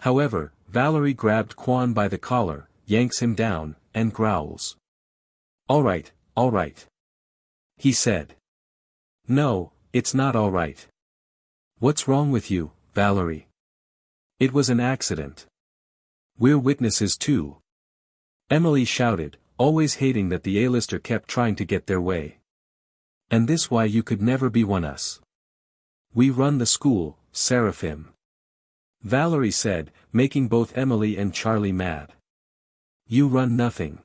However, Valerie grabbed Quan by the collar, yanks him down, and growls. All right. He said. No, it's not all right. What's wrong with you, Valerie? It was an accident. We're witnesses too. Emily shouted, always hating that the A-lister kept trying to get their way. And this why you could never be one us. We run the school, Seraphim. Valerie said, making both Emily and Charlie mad. You run nothing.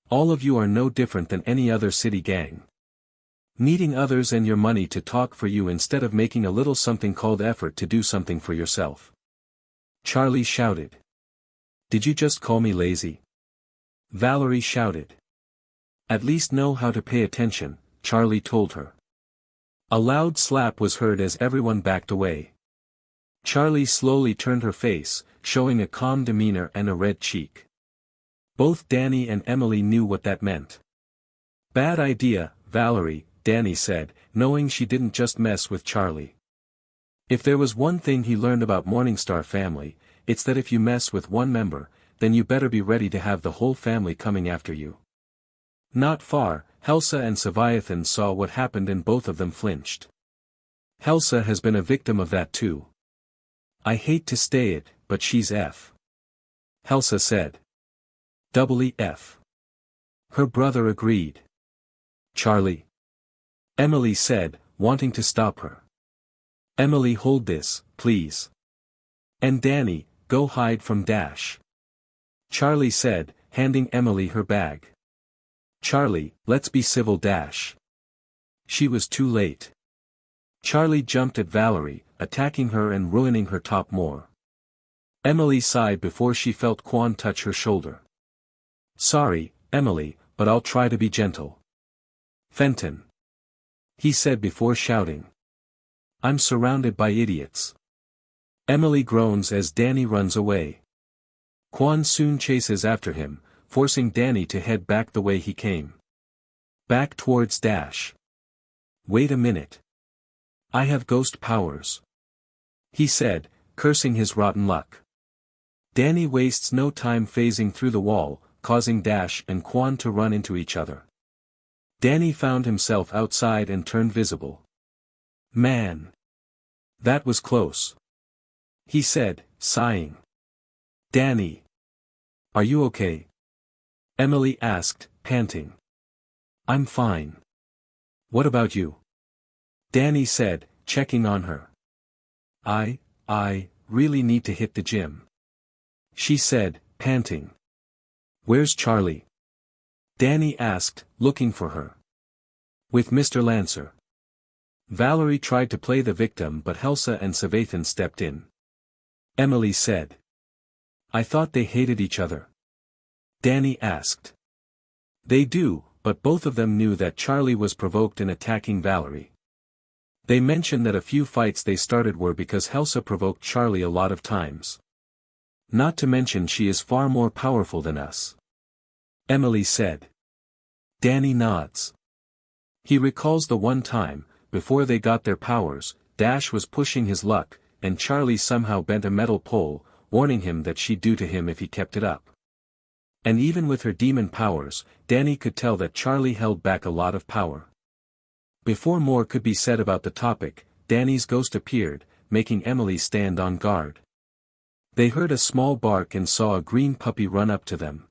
All of you are no different than any other city gang. Needing others and your money to talk for you instead of making a little something called effort to do something for yourself. Charlie shouted. Did you just call me lazy? Valerie shouted. At least know how to pay attention, Charlie told her. A loud slap was heard as everyone backed away. Charlie slowly turned her face, showing a calm demeanor and a red cheek. Both Danny and Emily knew what that meant. Bad idea, Valerie, Danny said, knowing she didn't just mess with Charlie. If there was one thing he learned about Morningstar family, it's that if you mess with one member, then you better be ready to have the whole family coming after you. Not far, Helsa and Saviathan saw what happened and both of them flinched. Helsa has been a victim of that too. I hate to stay it, but she's F. Helsa said. Doubly F. Her brother agreed. Charlie. Emily said, wanting to stop her. Emily, hold this, please. And Danny, go hide from Dash. Charlie said, handing Emily her bag. Charlie, let's be civil. Dash. She was too late. Charlie jumped at Valerie, attacking her and ruining her top more. Emily sighed before she felt Quan touch her shoulder. Sorry, Emily, but I'll try to be gentle. Fenton. He said before shouting. I'm surrounded by idiots. Emily groans as Danny runs away. Quan soon chases after him, forcing Danny to head back the way he came. Back towards Dash. Wait a minute. I have ghost powers. He said, cursing his rotten luck. Danny wastes no time phasing through the wall, causing Dash and Quan to run into each other. Danny found himself outside and turned visible. Man. That was close. He said, sighing. Danny. Are you okay? Emily asked, panting. I'm fine. What about you? Danny said, checking on her. I really need to hit the gym. She said, panting. Where's Charlie? Danny asked, looking for her. With Mr. Lancer. Valerie tried to play the victim but Helsa and Savathan stepped in. Emily said. I thought they hated each other. Danny asked. They do, but both of them knew that Charlie was provoked in attacking Valerie. They mentioned that a few fights they started were because Helsa provoked Charlie a lot of times. Not to mention she is far more powerful than us. Emily said. Danny nods. He recalls the one time, before they got their powers, Dash was pushing his luck, and Charlie somehow bent a metal pole, warning him that she'd do to him if he kept it up. And even with her demon powers, Danny could tell that Charlie held back a lot of power. Before more could be said about the topic, Danny's ghost appeared, making Emily stand on guard. They heard a small bark and saw a green puppy run up to them.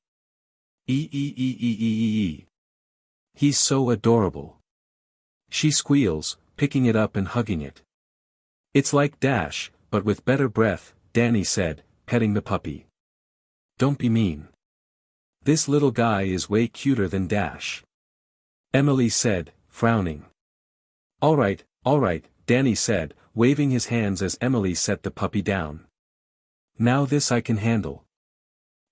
Ee. He's so adorable. She squeals, picking it up and hugging it. It's like Dash, but with better breath, Danny said, petting the puppy. Don't be mean. This little guy is way cuter than Dash. Emily said, frowning. Alright, Danny said, waving his hands as Emily set the puppy down. Now this I can handle.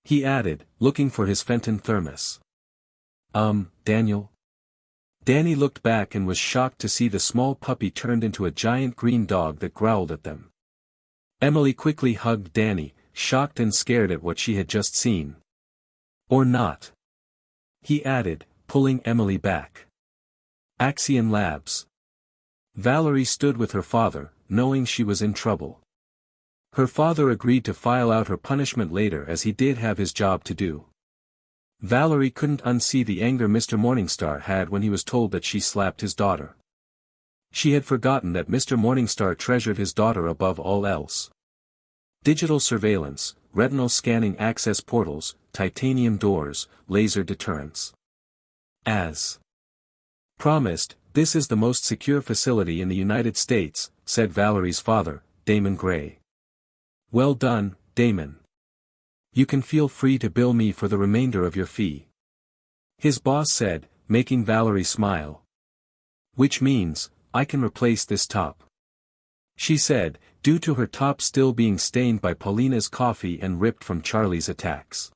He added, looking for his Fenton thermos. Daniel? Danny looked back and was shocked to see the small puppy turned into a giant green dog that growled at them. Emily quickly hugged Danny, shocked and scared at what she had just seen. Or not. He added, pulling Emily back. Axion Labs. Valerie stood with her father, knowing she was in trouble. Her father agreed to file out her punishment later as he did have his job to do. Valerie couldn't unsee the anger Mr. Morningstar had when he was told that she slapped his daughter. She had forgotten that Mr. Morningstar treasured his daughter above all else. Digital surveillance, retinal scanning access portals, titanium doors, laser deterrence. As promised, this is the most secure facility in the United States, said Valerie's father, Damon Gray. Well done, Damon. You can feel free to bill me for the remainder of your fee. His boss said, making Valerie smile. Which means, I can replace this top. She said, due to her top still being stained by Paulina's coffee and ripped from Charlie's attacks.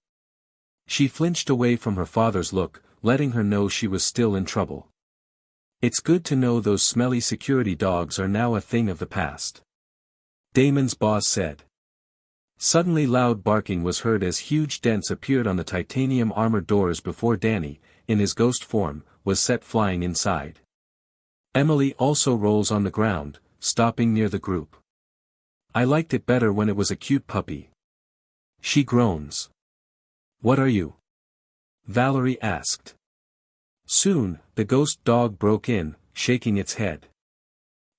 She flinched away from her father's look, letting her know she was still in trouble. It's good to know those smelly security dogs are now a thing of the past. Damon's boss said. Suddenly loud barking was heard as huge dents appeared on the titanium armored doors before Danny, in his ghost form, was set flying inside. Emily also rolls on the ground, stopping near the group. I liked it better when it was a cute puppy. She groans. What are you? Valerie asked. Soon, the ghost dog broke in, shaking its head.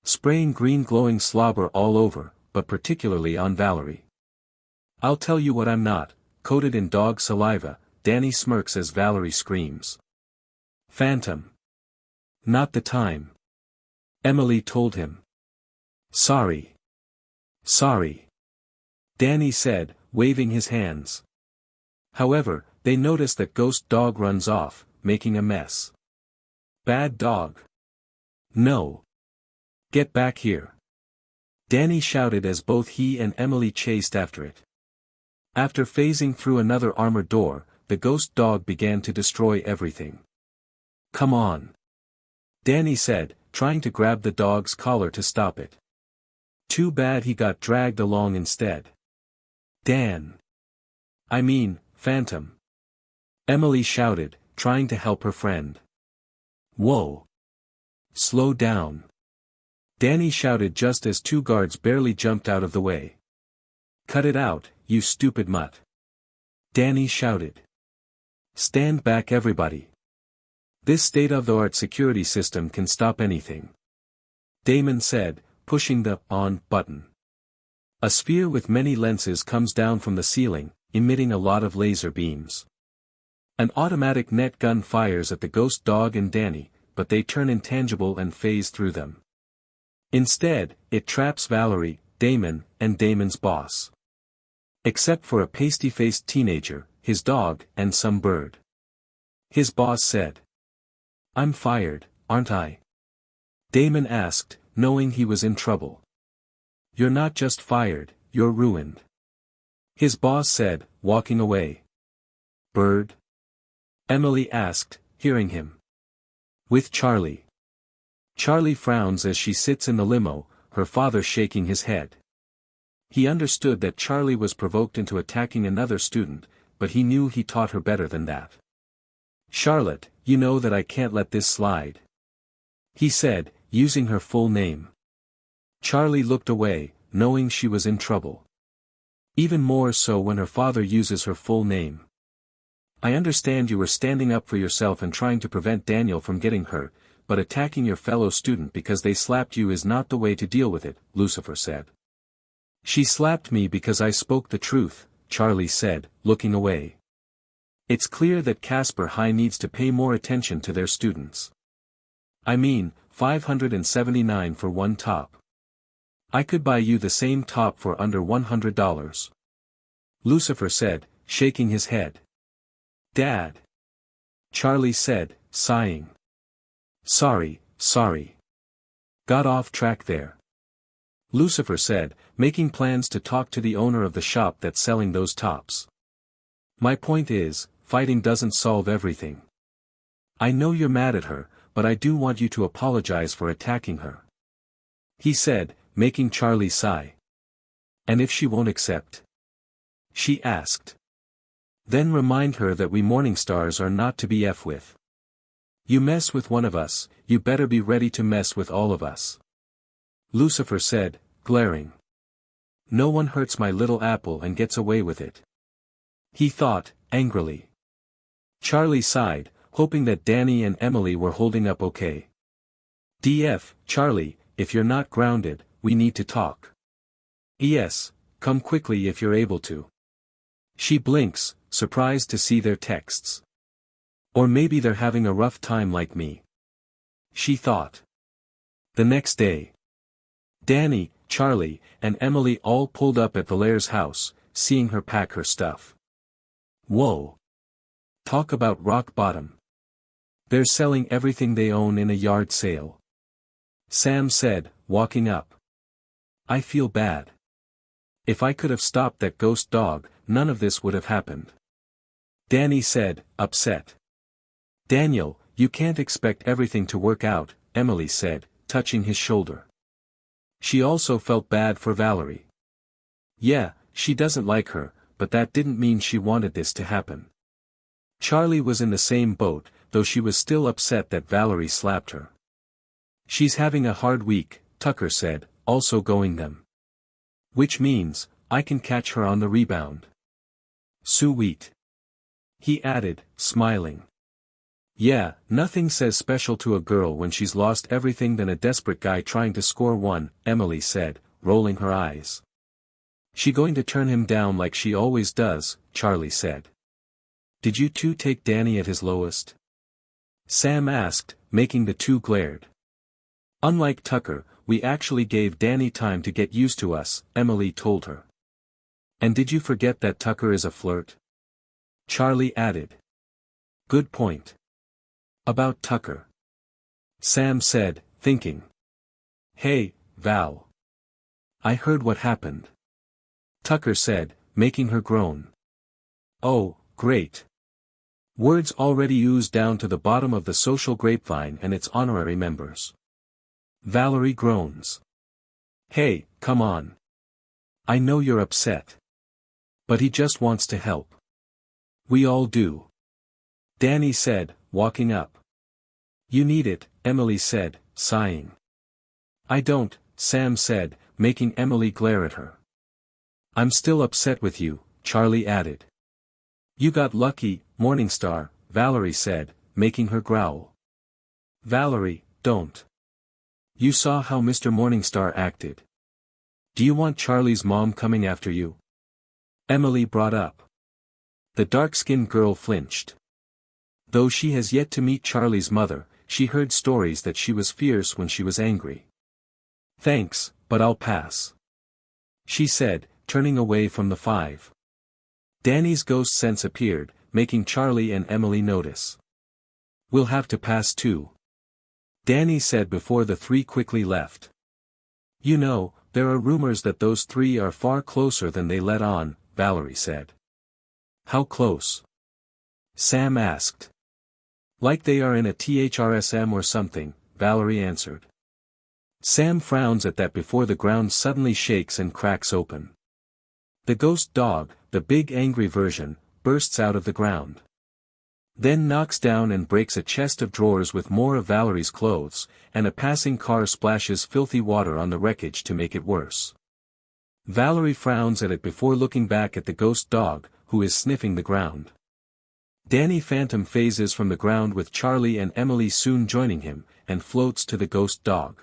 Spraying green glowing slobber all over, but particularly on Valerie. "I'll tell you what I'm not," coated in dog saliva, Danny smirks as Valerie screams. "Phantom. Not the time." Emily told him. "Sorry. Sorry," Danny said, waving his hands. However, they notice that Ghost Dog runs off, making a mess. "Bad dog. No. Get back here," Danny shouted as both he and Emily chased after it. After phasing through another armored door, the Ghost Dog began to destroy everything. "Come on," Danny said, trying to grab the dog's collar to stop it. Too bad he got dragged along instead. Phantom," Emily shouted, trying to help her friend. "Whoa. Slow down," Danny shouted just as two guards barely jumped out of the way. "Cut it out, you stupid mutt," Danny shouted. "Stand back everybody. This state-of-the-art security system can stop anything," Damon said, pushing the on button. A sphere with many lenses comes down from the ceiling, emitting a lot of laser beams. An automatic net gun fires at the Ghost Dog and Danny, but they turn intangible and phase through them. Instead, it traps Valerie, Damon, and Damon's boss. Except for a pasty-faced teenager, his dog, and some bird. His boss said. "I'm fired, aren't I?" Damon asked, knowing he was in trouble. "You're not just fired, you're ruined," his boss said, walking away. "Bird?" Emily asked, hearing him. "With Charlie." Charlie frowns as she sits in the limo, her father shaking his head. He understood that Charlie was provoked into attacking another student, but he knew he taught her better than that. "Charlotte, you know that I can't let this slide," he said, using her full name. Charlie looked away, knowing she was in trouble. Even more so when her father uses her full name. "I understand you were standing up for yourself and trying to prevent Daniel from getting hurt, but attacking your fellow student because they slapped you is not the way to deal with it," Lucifer said. "She slapped me because I spoke the truth," Charlie said, looking away. "It's clear that Casper High needs to pay more attention to their students. I mean, $579 for one top. I could buy you the same top for under $100. Lucifer said, shaking his head. "Dad," Charlie said, sighing. Sorry. Got off track there," Lucifer said, making plans to talk to the owner of the shop that's selling those tops. "My point is, fighting doesn't solve everything. I know you're mad at her, but I do want you to apologize for attacking her," he said, making Charlie sigh. "And if she won't accept?" she asked. "Then remind her that we Morningstars are not to be f with. You mess with one of us, you better be ready to mess with all of us," Lucifer said, glaring. "No one hurts my little apple and gets away with it," he thought, angrily. Charlie sighed, hoping that Danny and Emily were holding up okay. "DF, Charlie, if you're not grounded, we need to talk." "Yes, come quickly if you're able to." She blinks, surprised to see their texts. Or maybe they're having a rough time like me, she thought. The next day, Danny, Charlie, and Emily all pulled up at Valaire's house, seeing her pack her stuff. Whoa! Talk about rock bottom. They're selling everything they own in a yard sale, Sam said, walking up. "I feel bad. If I could have stopped that ghost dog, none of this would have happened," Danny said, upset. "Daniel, you can't expect everything to work out," Emily said, touching his shoulder. She also felt bad for Valerie. Yeah, she doesn't like her, but that didn't mean she wanted this to happen. Charlie was in the same boat, though she was still upset that Valerie slapped her. "She's having a hard week," Tucker said, also going them. "Which means, I can catch her on the rebound." "Sweet," he added, smiling. "Yeah, nothing says special to a girl when she's lost everything than a desperate guy trying to score one," Emily said, rolling her eyes. She going to turn him down like she always does, Charlie said. Did you two take Danny at his lowest? Sam asked, making the two glared. Unlike Tucker, we actually gave Danny time to get used to us, Emily told her. And did you forget that Tucker is a flirt? Charlie added. Good point. About Tucker. Sam said, thinking. Hey, Val. I heard what happened. Tucker said, making her groan. Oh, great. Words already oozed down to the bottom of the social grapevine and its honorary members. Valerie groans. Hey, come on. I know you're upset. But he just wants to help. We all do. Danny said, walking up. You need it, Emily said, sighing. I don't, Sam said, making Emily glare at her. I'm still upset with you, Charlie added. You got lucky, Morningstar, Valerie said, making her growl. Valerie, don't. You saw how Mr. Morningstar acted. Do you want Charlie's mom coming after you? Emily brought up. The dark-skinned girl flinched. Though she has yet to meet Charlie's mother, she heard stories that she was fierce when she was angry. Thanks, but I'll pass. She said, turning away from the five. Danny's ghost sense appeared, making Charlie and Emily notice. We'll have to pass too. Danny said before the three quickly left. You know, there are rumors that those three are far closer than they let on, Valerie said. How close? Sam asked. Like they are in a THRSM or something, Valerie answered. Sam frowns at that before the ground suddenly shakes and cracks open. The ghost dog, the big angry version, bursts out of the ground. Then knocks down and breaks a chest of drawers with more of Valerie's clothes, and a passing car splashes filthy water on the wreckage to make it worse. Valerie frowns at it before looking back at the ghost dog, who is sniffing the ground. Danny Phantom phases from the ground with Charlie and Emily soon joining him, and floats to the ghost dog.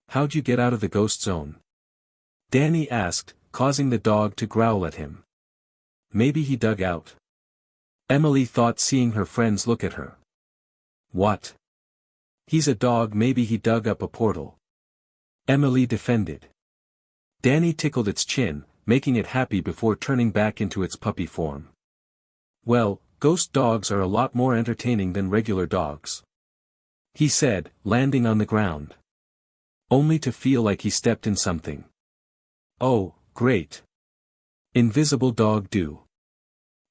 How'd you get out of the ghost zone? Danny asked, causing the dog to growl at him. Maybe he dug out. Emily thought, seeing her friends look at her. What? He's a dog, maybe he dug up a portal. Emily defended. Danny tickled its chin, making it happy before turning back into its puppy form. Well, ghost dogs are a lot more entertaining than regular dogs. He said, landing on the ground. Only to feel like he stepped in something. Oh, great. Invisible dog do.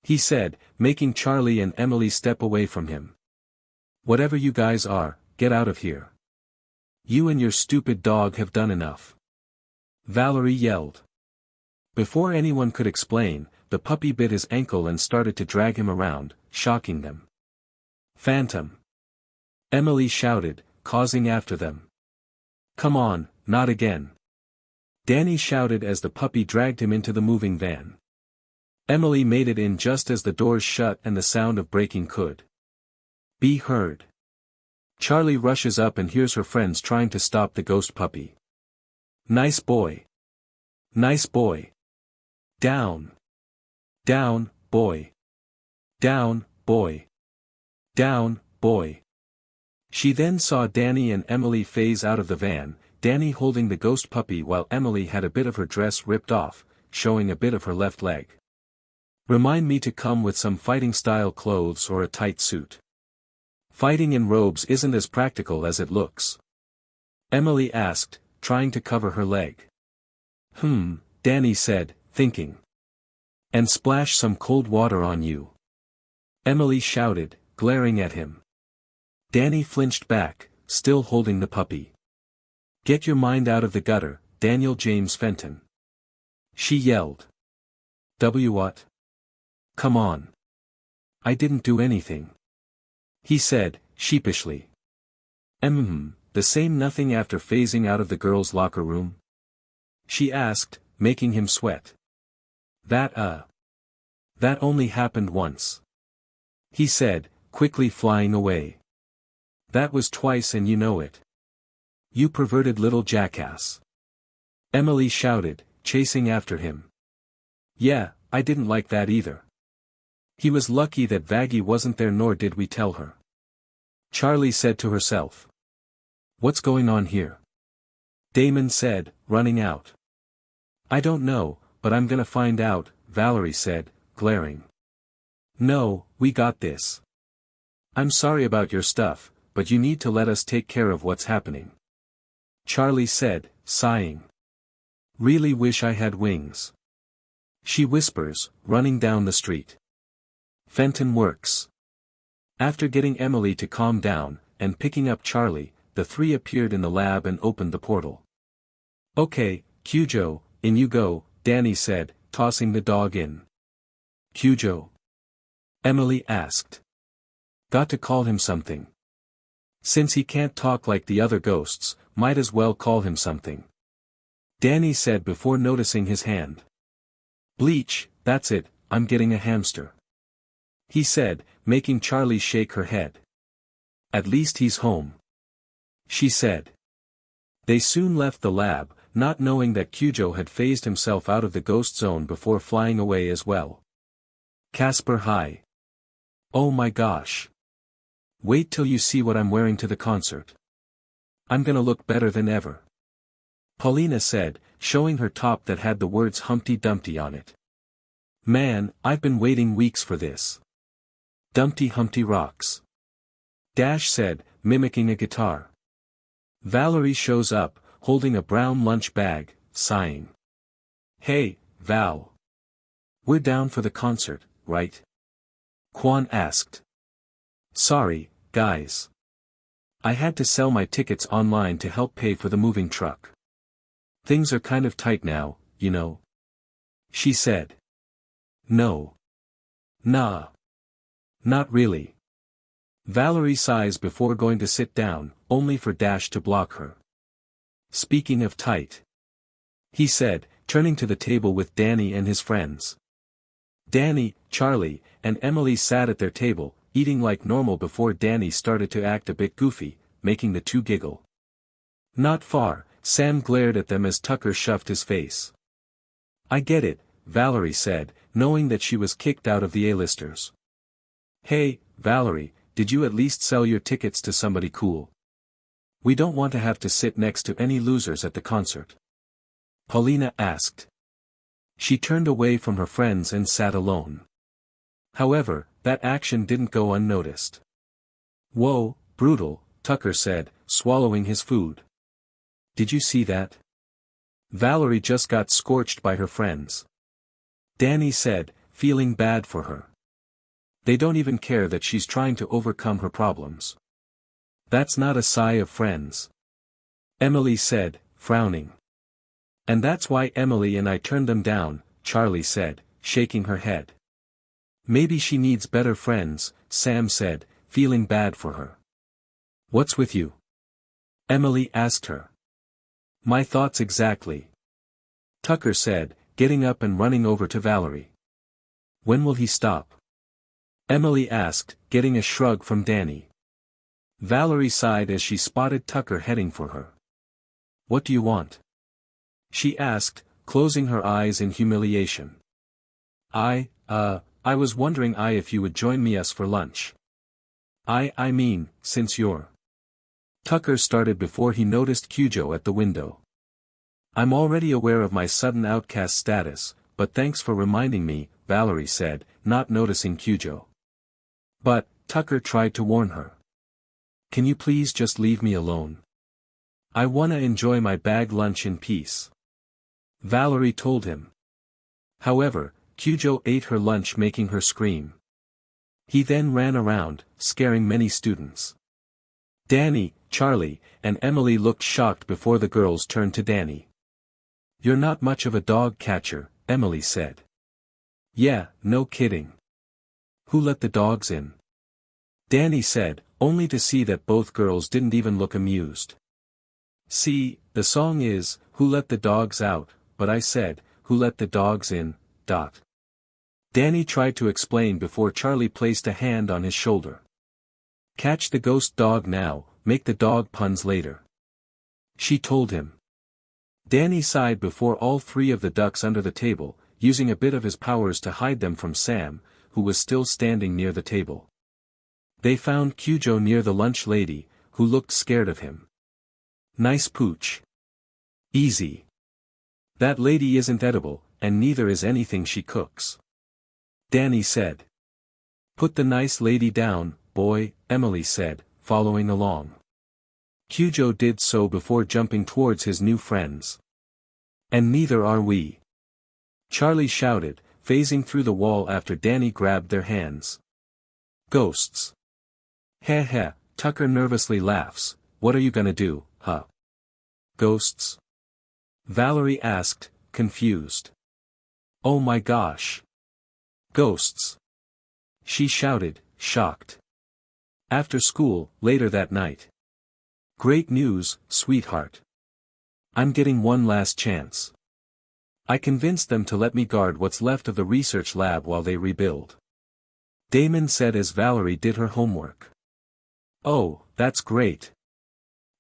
He said, making Charlie and Emily step away from him. Whatever you guys are, get out of here. You and your stupid dog have done enough. Valerie yelled. Before anyone could explain, the puppy bit his ankle and started to drag him around, shocking them. Phantom! Emily shouted, causing after them. Come on, not again. Danny shouted as the puppy dragged him into the moving van. Emily made it in just as the doors shut and the sound of braking could be heard. Charlie rushes up and hears her friends trying to stop the ghost puppy. Nice boy. Nice boy. Down. Down, boy. Down, boy. Down, boy. She then saw Danny and Emily phase out of the van, Danny holding the ghost puppy while Emily had a bit of her dress ripped off, showing a bit of her left leg. Remind me to come with some fighting-style clothes or a tight suit. Fighting in robes isn't as practical as it looks. Emily asked, trying to cover her leg. Danny said, thinking. And splash some cold water on you. Emily shouted, glaring at him. Danny flinched back, still holding the puppy. Get your mind out of the gutter, Daniel James Fenton. She yelled. What? Come on. I didn't do anything. He said, sheepishly. The same nothing after phasing out of the girls' locker room? She asked, making him sweat. That only happened once. He said, quickly flying away. That was twice and you know it. You perverted little jackass. Emily shouted, chasing after him. Yeah, I didn't like that either. He was lucky that Vaggie wasn't there, nor did we tell her. Charlie said to herself. What's going on here? Damon said, running out. I don't know, but I'm gonna find out, Valerie said, glaring. No, we got this. I'm sorry about your stuff, but you need to let us take care of what's happening. Charlie said, sighing. Really wish I had wings. She whispers, running down the street. Fenton works. After getting Emily to calm down, and picking up Charlie, the three appeared in the lab and opened the portal. Okay, Cujo, in you go, Danny said, tossing the dog in. Cujo? Emily asked. Got to call him something. Since he can't talk like the other ghosts, might as well call him something. Danny said before noticing his hand. Bleach, that's it, I'm getting a hamster. He said, making Charlie shake her head. At least he's home. She said. They soon left the lab, not knowing that Cujo had phased himself out of the ghost zone before flying away as well. Casper hi. Oh my gosh. Wait till you see what I'm wearing to the concert. I'm gonna look better than ever. Paulina said, showing her top that had the words Humpty Dumpty on it. Man, I've been waiting weeks for this. Dumpty Humpty rocks. Dash said, mimicking a guitar. Valerie shows up, holding a brown lunch bag, sighing. Hey, Val. We're down for the concert, right? Quan asked. Sorry, guys. I had to sell my tickets online to help pay for the moving truck. Things are kind of tight now, you know. She said. No. Nah. Not really. Valerie sighs before going to sit down, only for Dash to block her. Speaking of tight. He said, turning to the table with Danny and his friends. Danny, Charlie, and Emily sat at their table, eating like normal before Danny started to act a bit goofy, making the two giggle. Not far, Sam glared at them as Tucker shoved his face. I get it, Valerie said, knowing that she was kicked out of the A-listers. Hey, Valerie, did you at least sell your tickets to somebody cool? We don't want to have to sit next to any losers at the concert. Paulina asked. She turned away from her friends and sat alone. However, that action didn't go unnoticed. Whoa, brutal, Tucker said, swallowing his food. Did you see that? Valerie just got scorched by her friends. Danny said, feeling bad for her. They don't even care that she's trying to overcome her problems. That's not a sigh of friends. Emily said, frowning. And that's why Emily and I turned them down, Charlie said, shaking her head. Maybe she needs better friends, Sam said, feeling bad for her. What's with you? Emily asked her. My thoughts exactly. Tucker said, getting up and running over to Valerie. When will he stop? Emily asked, getting a shrug from Danny. Valerie sighed as she spotted Tucker heading for her. What do you want? She asked, closing her eyes in humiliation. I was wondering if you would join us for lunch. I mean, since you're... Tucker started before he noticed Cujo at the window. I'm already aware of my sudden outcast status, but thanks for reminding me, Valerie said, not noticing Cujo. But, Tucker tried to warn her. Can you please just leave me alone? I wanna enjoy my bag lunch in peace. Valerie told him. However, Cujo ate her lunch, making her scream. He then ran around, scaring many students. Danny, Charlie, and Emily looked shocked before the girls turned to Danny. You're not much of a dog catcher, Emily said. Yeah, no kidding. Who let the dogs in? Danny said, only to see that both girls didn't even look amused. See, the song is, Who Let the Dogs Out, but I said, Who Let the Dogs In, ... Danny tried to explain before Charlie placed a hand on his shoulder. Catch the ghost dog now, make the dog puns later. She told him. Danny sighed before all three of the ducks under the table, using a bit of his powers to hide them from Sam, who was still standing near the table. They found Kyujo near the lunch lady, who looked scared of him. Nice pooch. Easy. That lady isn't edible, and neither is anything she cooks. Danny said. Put the nice lady down, boy, Emily said, following along. Kyujo did so before jumping towards his new friends. And neither are we. Charlie shouted, phasing through the wall after Danny grabbed their hands. Ghosts. Heh heh, Tucker nervously laughs, what are you gonna do, huh? Ghosts? Valerie asked, confused. Oh my gosh. Ghosts. She shouted, shocked. After school, later that night. Great news, sweetheart. I'm getting one last chance. I convinced them to let me guard what's left of the research lab while they rebuild. Damon said as Valerie did her homework. Oh, that's great.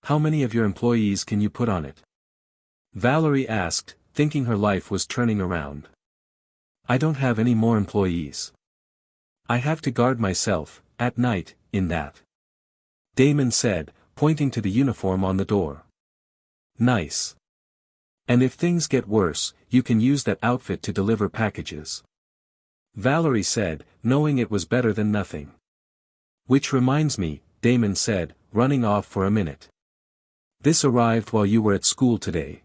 How many of your employees can you put on it? Valerie asked, thinking her life was turning around. I don't have any more employees. I have to guard myself, at night, in that. Damon said, pointing to the uniform on the door. Nice. And if things get worse, you can use that outfit to deliver packages. Valerie said, knowing it was better than nothing. Which reminds me, Damon said, running off for a minute. This arrived while you were at school today.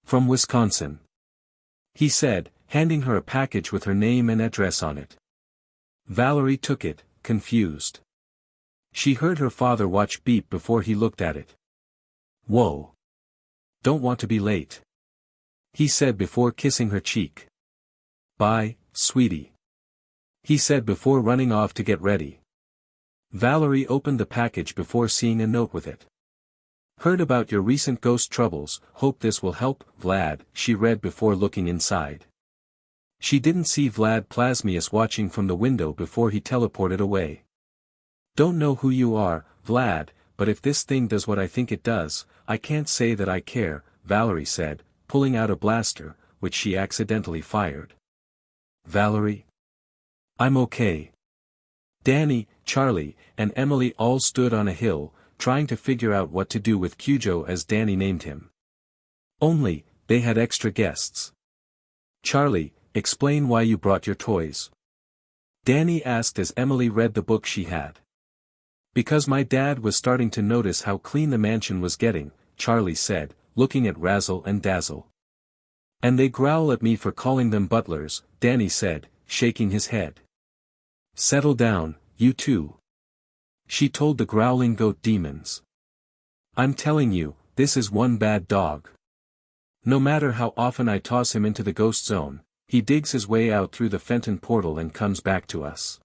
From Wisconsin. He said, handing her a package with her name and address on it. Valerie took it, confused. She heard her father watch beep before he looked at it. Whoa. Don't want to be late. He said before kissing her cheek. Bye, sweetie. He said before running off to get ready. Valerie opened the package before seeing a note with it. Heard about your recent ghost troubles, hope this will help, Vlad, she read before looking inside. She didn't see Vlad Plasmius watching from the window before he teleported away. Don't know who you are, Vlad, but if this thing does what I think it does, I can't say that I care, Valerie said, pulling out a blaster, which she accidentally fired. Valerie? I'm okay. Danny, Charlie, and Emily all stood on a hill, trying to figure out what to do with Kyujo as Danny named him. Only, they had extra guests. Charlie, explain why you brought your toys. Danny asked as Emily read the book she had. Because my dad was starting to notice how clean the mansion was getting, Charlie said, looking at Razzle and Dazzle. And they growl at me for calling them butlers, Danny said, shaking his head. Settle down, you two. She told the growling goat demons. I'm telling you, this is one bad dog. No matter how often I toss him into the ghost zone, he digs his way out through the Fenton portal and comes back to us.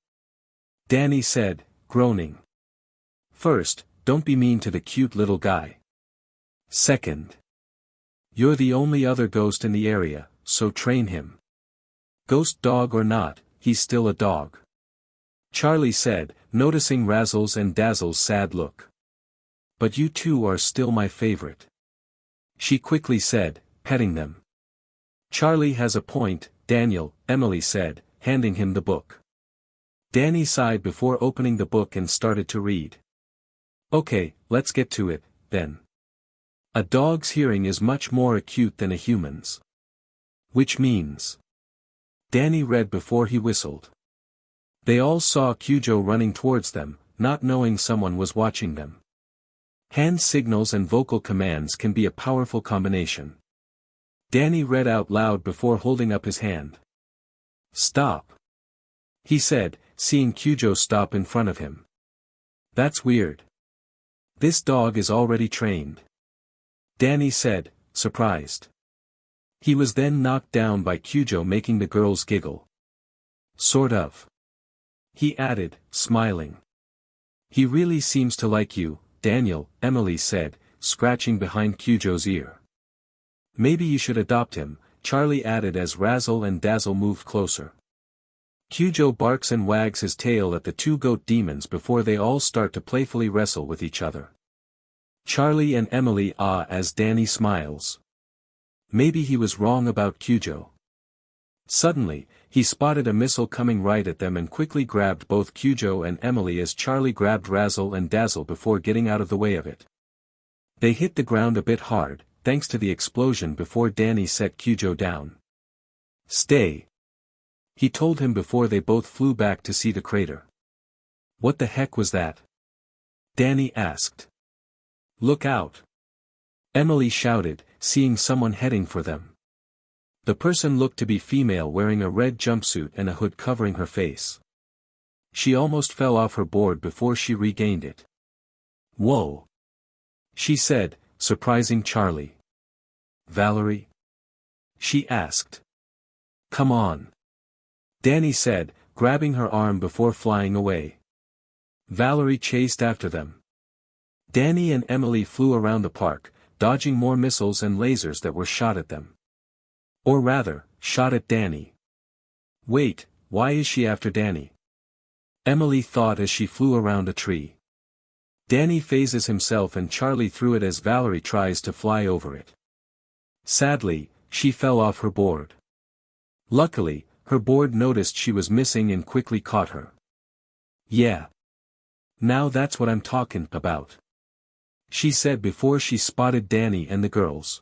Danny said, groaning. First, don't be mean to the cute little guy. Second. You're the only other ghost in the area, so train him. Ghost dog or not, he's still a dog. Charlie said, noticing Razzle's and Dazzle's sad look. But you two are still my favorite. She quickly said, petting them. Charlie has a point, Daniel, Emily said, handing him the book. Danny sighed before opening the book and started to read. Okay, let's get to it, then. A dog's hearing is much more acute than a human's. Which means. Danny read before he whistled. They all saw Kyujo running towards them, not knowing someone was watching them. Hand signals and vocal commands can be a powerful combination. Danny read out loud before holding up his hand. Stop. He said, seeing Kyujo stop in front of him. That's weird. This dog is already trained. Danny said, surprised. He was then knocked down by Kyujo, making the girls giggle. Sort of. He added, smiling. He really seems to like you, Daniel, Emily said, scratching behind Kyujo's ear. Maybe you should adopt him, Charlie added as Razzle and Dazzle moved closer. Kyujo barks and wags his tail at the two goat demons before they all start to playfully wrestle with each other. Charlie and Emily ah as Danny smiles. Maybe he was wrong about Kyujo. Suddenly, he spotted a missile coming right at them and quickly grabbed both Kyujo and Emily as Charlie grabbed Razzle and Dazzle before getting out of the way of it. They hit the ground a bit hard, thanks to the explosion before Danny set Kyujo down. "Stay," he told him before they both flew back to see the crater. "What the heck was that?" Danny asked. "Look out!" Emily shouted, seeing someone heading for them. The person looked to be female wearing a red jumpsuit and a hood covering her face. She almost fell off her board before she regained it. "Whoa!" she said, surprising Charlie. "Valerie?" she asked. "Come on," Danny said, grabbing her arm before flying away. Valerie chased after them. Danny and Emily flew around the park, dodging more missiles and lasers that were shot at them. Or rather, shot at Danny. "Wait, why is she after Danny?" Emily thought as she flew around a tree. Danny phases himself and Charlie threw it as Valerie tries to fly over it. Sadly, she fell off her board. Luckily, her board noticed she was missing and quickly caught her. "Yeah. Now that's what I'm talking about," she said before she spotted Danny and the girls.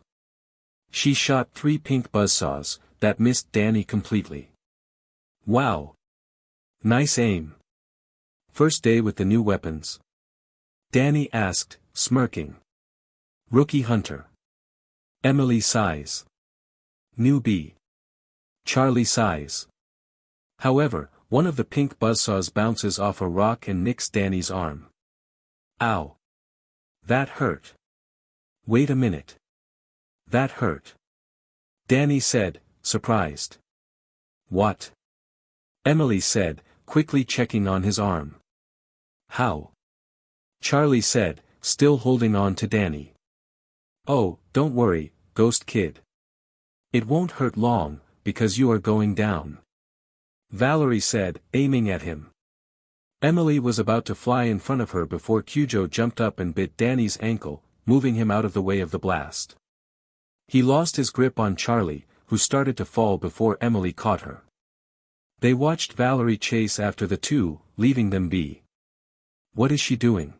She shot 3 pink buzzsaws, that missed Danny completely. "Wow. Nice aim. First day with the new weapons?" Danny asked, smirking. "Rookie hunter." Emily sighs. "Newbie." Charlie sighs. However, one of the pink buzzsaws bounces off a rock and nicks Danny's arm. "Ow. That hurt. Wait a minute. That hurt," Danny said, surprised. "What?" Emily said, quickly checking on his arm. "How?" Charlie said, still holding on to Danny. "Oh, don't worry, ghost kid. It won't hurt long, because you are going down," Valerie said, aiming at him. Emily was about to fly in front of her before Kyujo jumped up and bit Danny's ankle, moving him out of the way of the blast. He lost his grip on Charlie, who started to fall before Emily caught her. They watched Valerie chase after the two, leaving them be. "What is she doing?"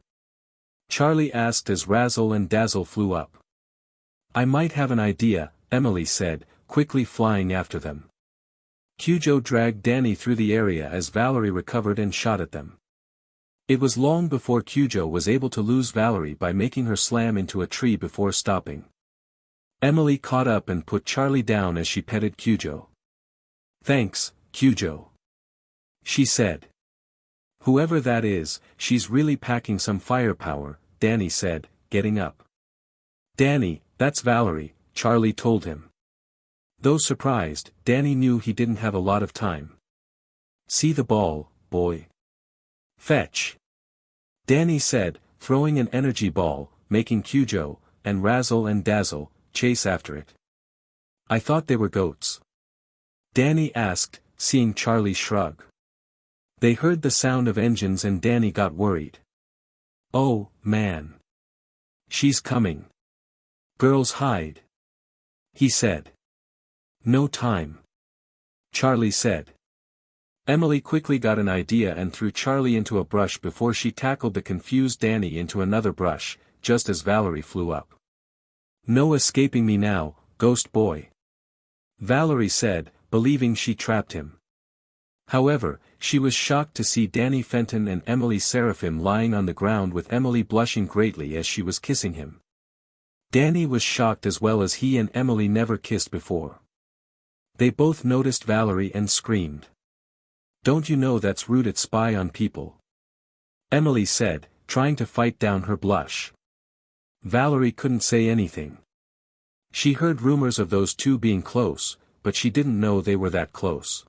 Charlie asked as Razzle and Dazzle flew up. "I might have an idea," Emily said, quickly flying after them. Kyujo dragged Danny through the area as Valerie recovered and shot at them. It was long before Kyujo was able to lose Valerie by making her slam into a tree before stopping. Emily caught up and put Charlie down as she petted Kyujo. "Thanks, Kyujo," she said. "Whoever that is, she's really packing some firepower," Danny said, getting up. "Danny, that's Valerie," Charlie told him. Though surprised, Danny knew he didn't have a lot of time. "See the ball, boy." "Fetch," Danny said, throwing an energy ball, making Kyujo, and Razzle and Dazzle, chase after it. "I thought they were goats," Danny asked, seeing Charlie shrug. They heard the sound of engines and Danny got worried. "Oh, man. She's coming. Girls hide," he said. "No time," Charlie said. Emily quickly got an idea and threw Charlie into a brush before she tackled the confused Danny into another brush, just as Valerie flew up. "No escaping me now, ghost boy," Valerie said, believing she trapped him. However, she was shocked to see Danny Fenton and Emily Seraphim lying on the ground with Emily blushing greatly as she was kissing him. Danny was shocked as well as he and Emily never kissed before. They both noticed Valerie and screamed. "Don't you know that's rude to spy on people?" Emily said, trying to fight down her blush. Valerie couldn't say anything. She heard rumors of those two being close, but she didn't know they were that close.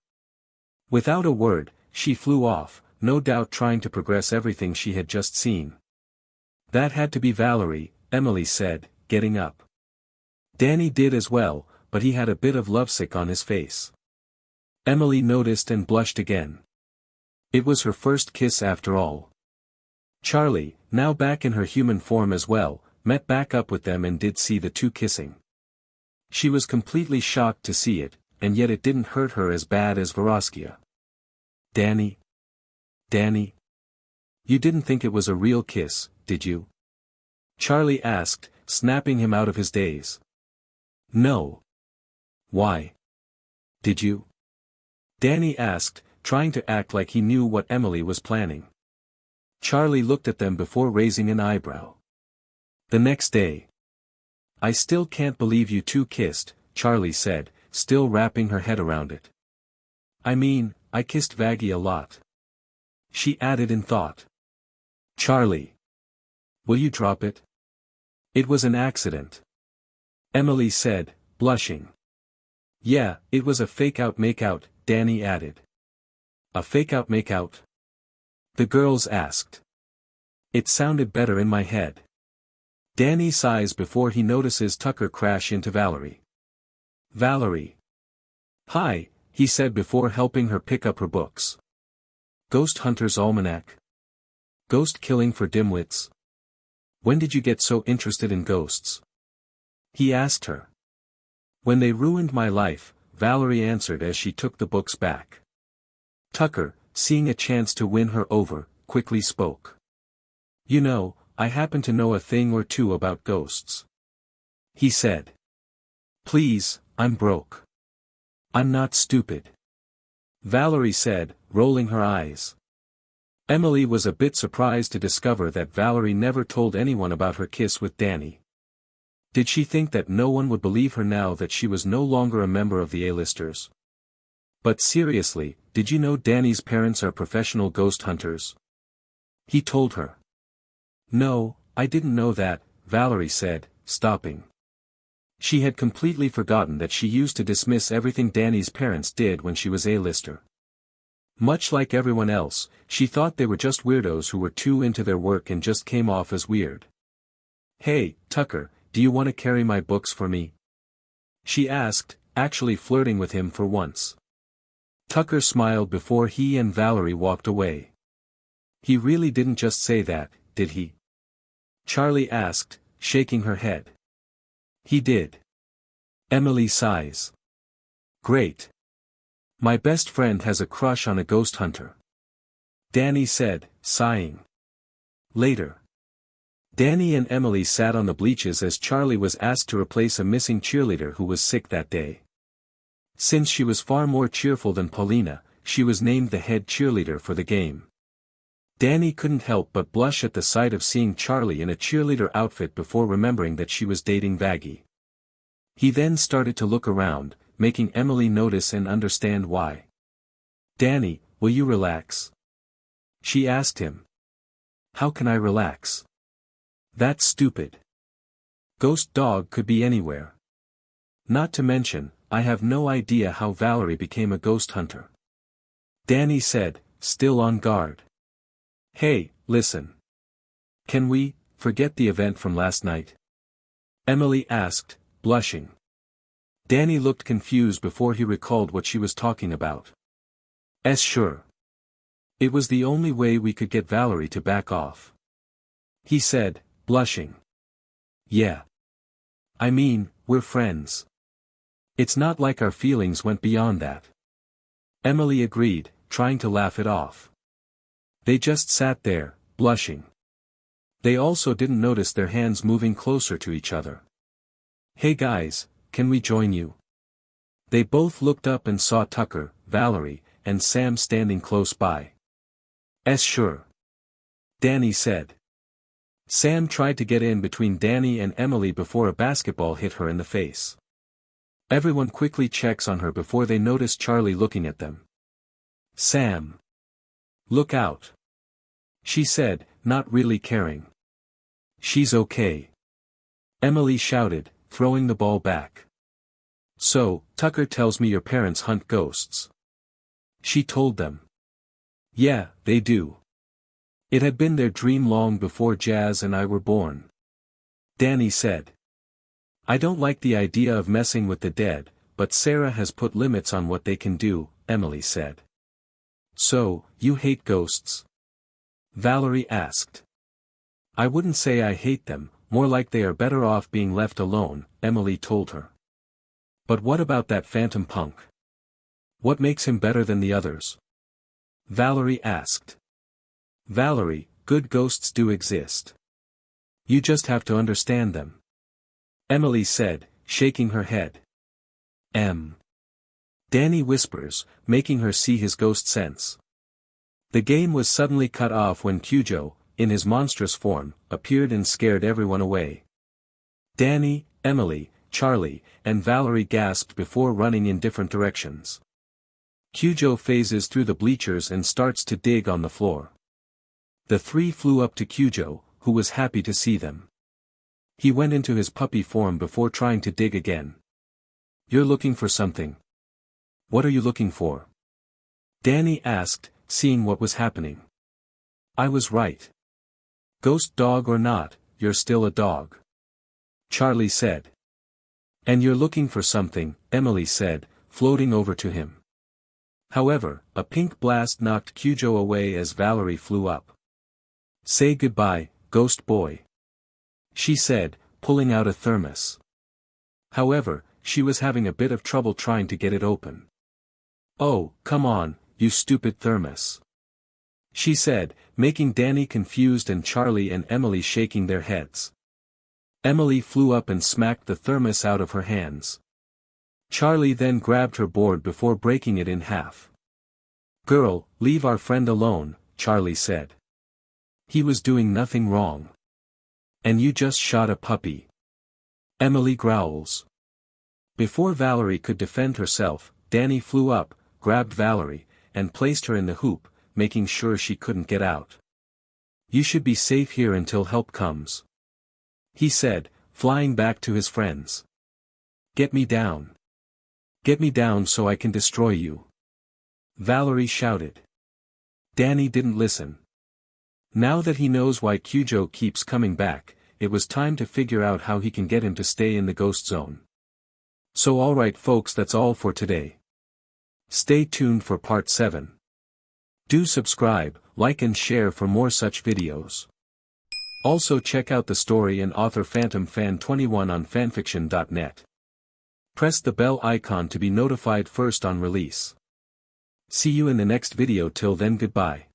Without a word, she flew off, no doubt trying to progress everything she had just seen. "That had to be Valerie," Emily said, getting up. Danny did as well, but he had a bit of lovesick on his face. Emily noticed and blushed again. It was her first kiss after all. Charlie, now back in her human form as well, met back up with them and did see the two kissing. She was completely shocked to see it, and yet it didn't hurt her as bad as Voroskia. Danny? Danny? You didn't think it was a real kiss, did you? Charlie asked, snapping him out of his daze. No. Why? Did you? Danny asked, trying to act like he knew what Emily was planning. Charlie looked at them before raising an eyebrow. The next day. I still can't believe you two kissed, Charlie said, still wrapping her head around it. I mean, I kissed Vaggie a lot. She added in thought. Charlie. Will you drop it? It was an accident. Emily said, blushing. Yeah, it was a fake-out make-out, Danny added. A fake-out make-out? The girls asked. It sounded better in my head. Danny sighs before he notices Tucker crash into Valerie. Valerie. Hi, he said before helping her pick up her books. Ghost Hunter's Almanac. Ghost Killing for Dimwits. When did you get so interested in ghosts? He asked her. When they ruined my life, Valerie answered as she took the books back. Tucker, seeing a chance to win her over, quickly spoke. You know, I happen to know a thing or two about ghosts. He said. Please, I'm broke. I'm not stupid. Valerie said, rolling her eyes. Emily was a bit surprised to discover that Valerie never told anyone about her kiss with Danny. Did she think that no one would believe her now that she was no longer a member of the A-listers? But seriously, did you know Danny's parents are professional ghost hunters? He told her. No, I didn't know that, Valerie said, stopping. She had completely forgotten that she used to dismiss everything Danny's parents did when she was A-lister. Much like everyone else, she thought they were just weirdos who were too into their work and just came off as weird. Hey, Tucker, do you want to carry my books for me? She asked, actually flirting with him for once. Tucker smiled before he and Valerie walked away. He really didn't just say that, did he? Charlie asked, shaking her head. He did. Emily sighs. Great. My best friend has a crush on a ghost hunter. Danny said, sighing. Later. Danny and Emily sat on the bleachers as Charlie was asked to replace a missing cheerleader who was sick that day. Since she was far more cheerful than Paulina, she was named the head cheerleader for the game. Danny couldn't help but blush at the sight of seeing Charlie in a cheerleader outfit before remembering that she was dating Vaggie. He then started to look around, making Emily notice and understand why. Danny, will you relax? She asked him. How can I relax? That's stupid. Ghost dog could be anywhere. Not to mention, I have no idea how Valerie became a ghost hunter. Danny said, still on guard. Hey, listen. Can we forget the event from last night? Emily asked, blushing. Danny looked confused before he recalled what she was talking about. Sure. It was the only way we could get Valerie to back off. He said, blushing. Yeah. I mean, we're friends. It's not like our feelings went beyond that. Emily agreed, trying to laugh it off. They just sat there, blushing. They also didn't notice their hands moving closer to each other. Hey guys, can we join you? They both looked up and saw Tucker, Valerie, and Sam standing close by. Sure. Danny said. Sam tried to get in between Danny and Emily before a basketball hit her in the face. Everyone quickly checks on her before they notice Charlie looking at them. Sam. Look out. She said, not really caring. She's okay. Emily shouted, throwing the ball back. So, Tucker tells me your parents hunt ghosts. She told them. Yeah, they do. It had been their dream long before Jazz and I were born. Danny said. I don't like the idea of messing with the dead, but Sarah has put limits on what they can do, Emily said. So, you hate ghosts? Valerie asked. I wouldn't say I hate them, more like they are better off being left alone, Emily told her. But what about that phantom punk? What makes him better than the others? Valerie asked. Valerie, good ghosts do exist. You just have to understand them. Emily said, shaking her head. Danny whispers, making her see his ghost sense. The game was suddenly cut off when Kyujo, in his monstrous form, appeared and scared everyone away. Danny, Emily, Charlie, and Valerie gasped before running in different directions. Kyujo phases through the bleachers and starts to dig on the floor. The three flew up to Kyujo, who was happy to see them. He went into his puppy form before trying to dig again. You're looking for something. What are you looking for? Danny asked, seeing what was happening. I was right. Ghost dog or not, you're still a dog. Charlie said. And you're looking for something, Emily said, floating over to him. However, a pink blast knocked Kyujo away as Valerie flew up. Say goodbye, ghost boy. She said, pulling out a thermos. However, she was having a bit of trouble trying to get it open. Oh, come on, you stupid thermos. She said, making Danny confused and Charlie and Emily shaking their heads. Emily flew up and smacked the thermos out of her hands. Charlie then grabbed her board before breaking it in half. Girl, leave our friend alone, Charlie said. He was doing nothing wrong. And you just shot a puppy. Emily growls. Before Valerie could defend herself, Danny flew up, grabbed Valerie, and placed her in the hoop, making sure she couldn't get out. You should be safe here until help comes. He said, flying back to his friends. Get me down. Get me down so I can destroy you. Valerie shouted. Danny didn't listen. Now that he knows why Kyujo keeps coming back, it was time to figure out how he can get him to stay in the ghost zone. So alright folks, that's all for today. Stay tuned for part 7. Do subscribe, like and share for more such videos. Also check out the story and author Phantom Fan 21 on FANFICTIONnet. Press the bell icon to be notified first on release. See you in the next video. Till then, goodbye.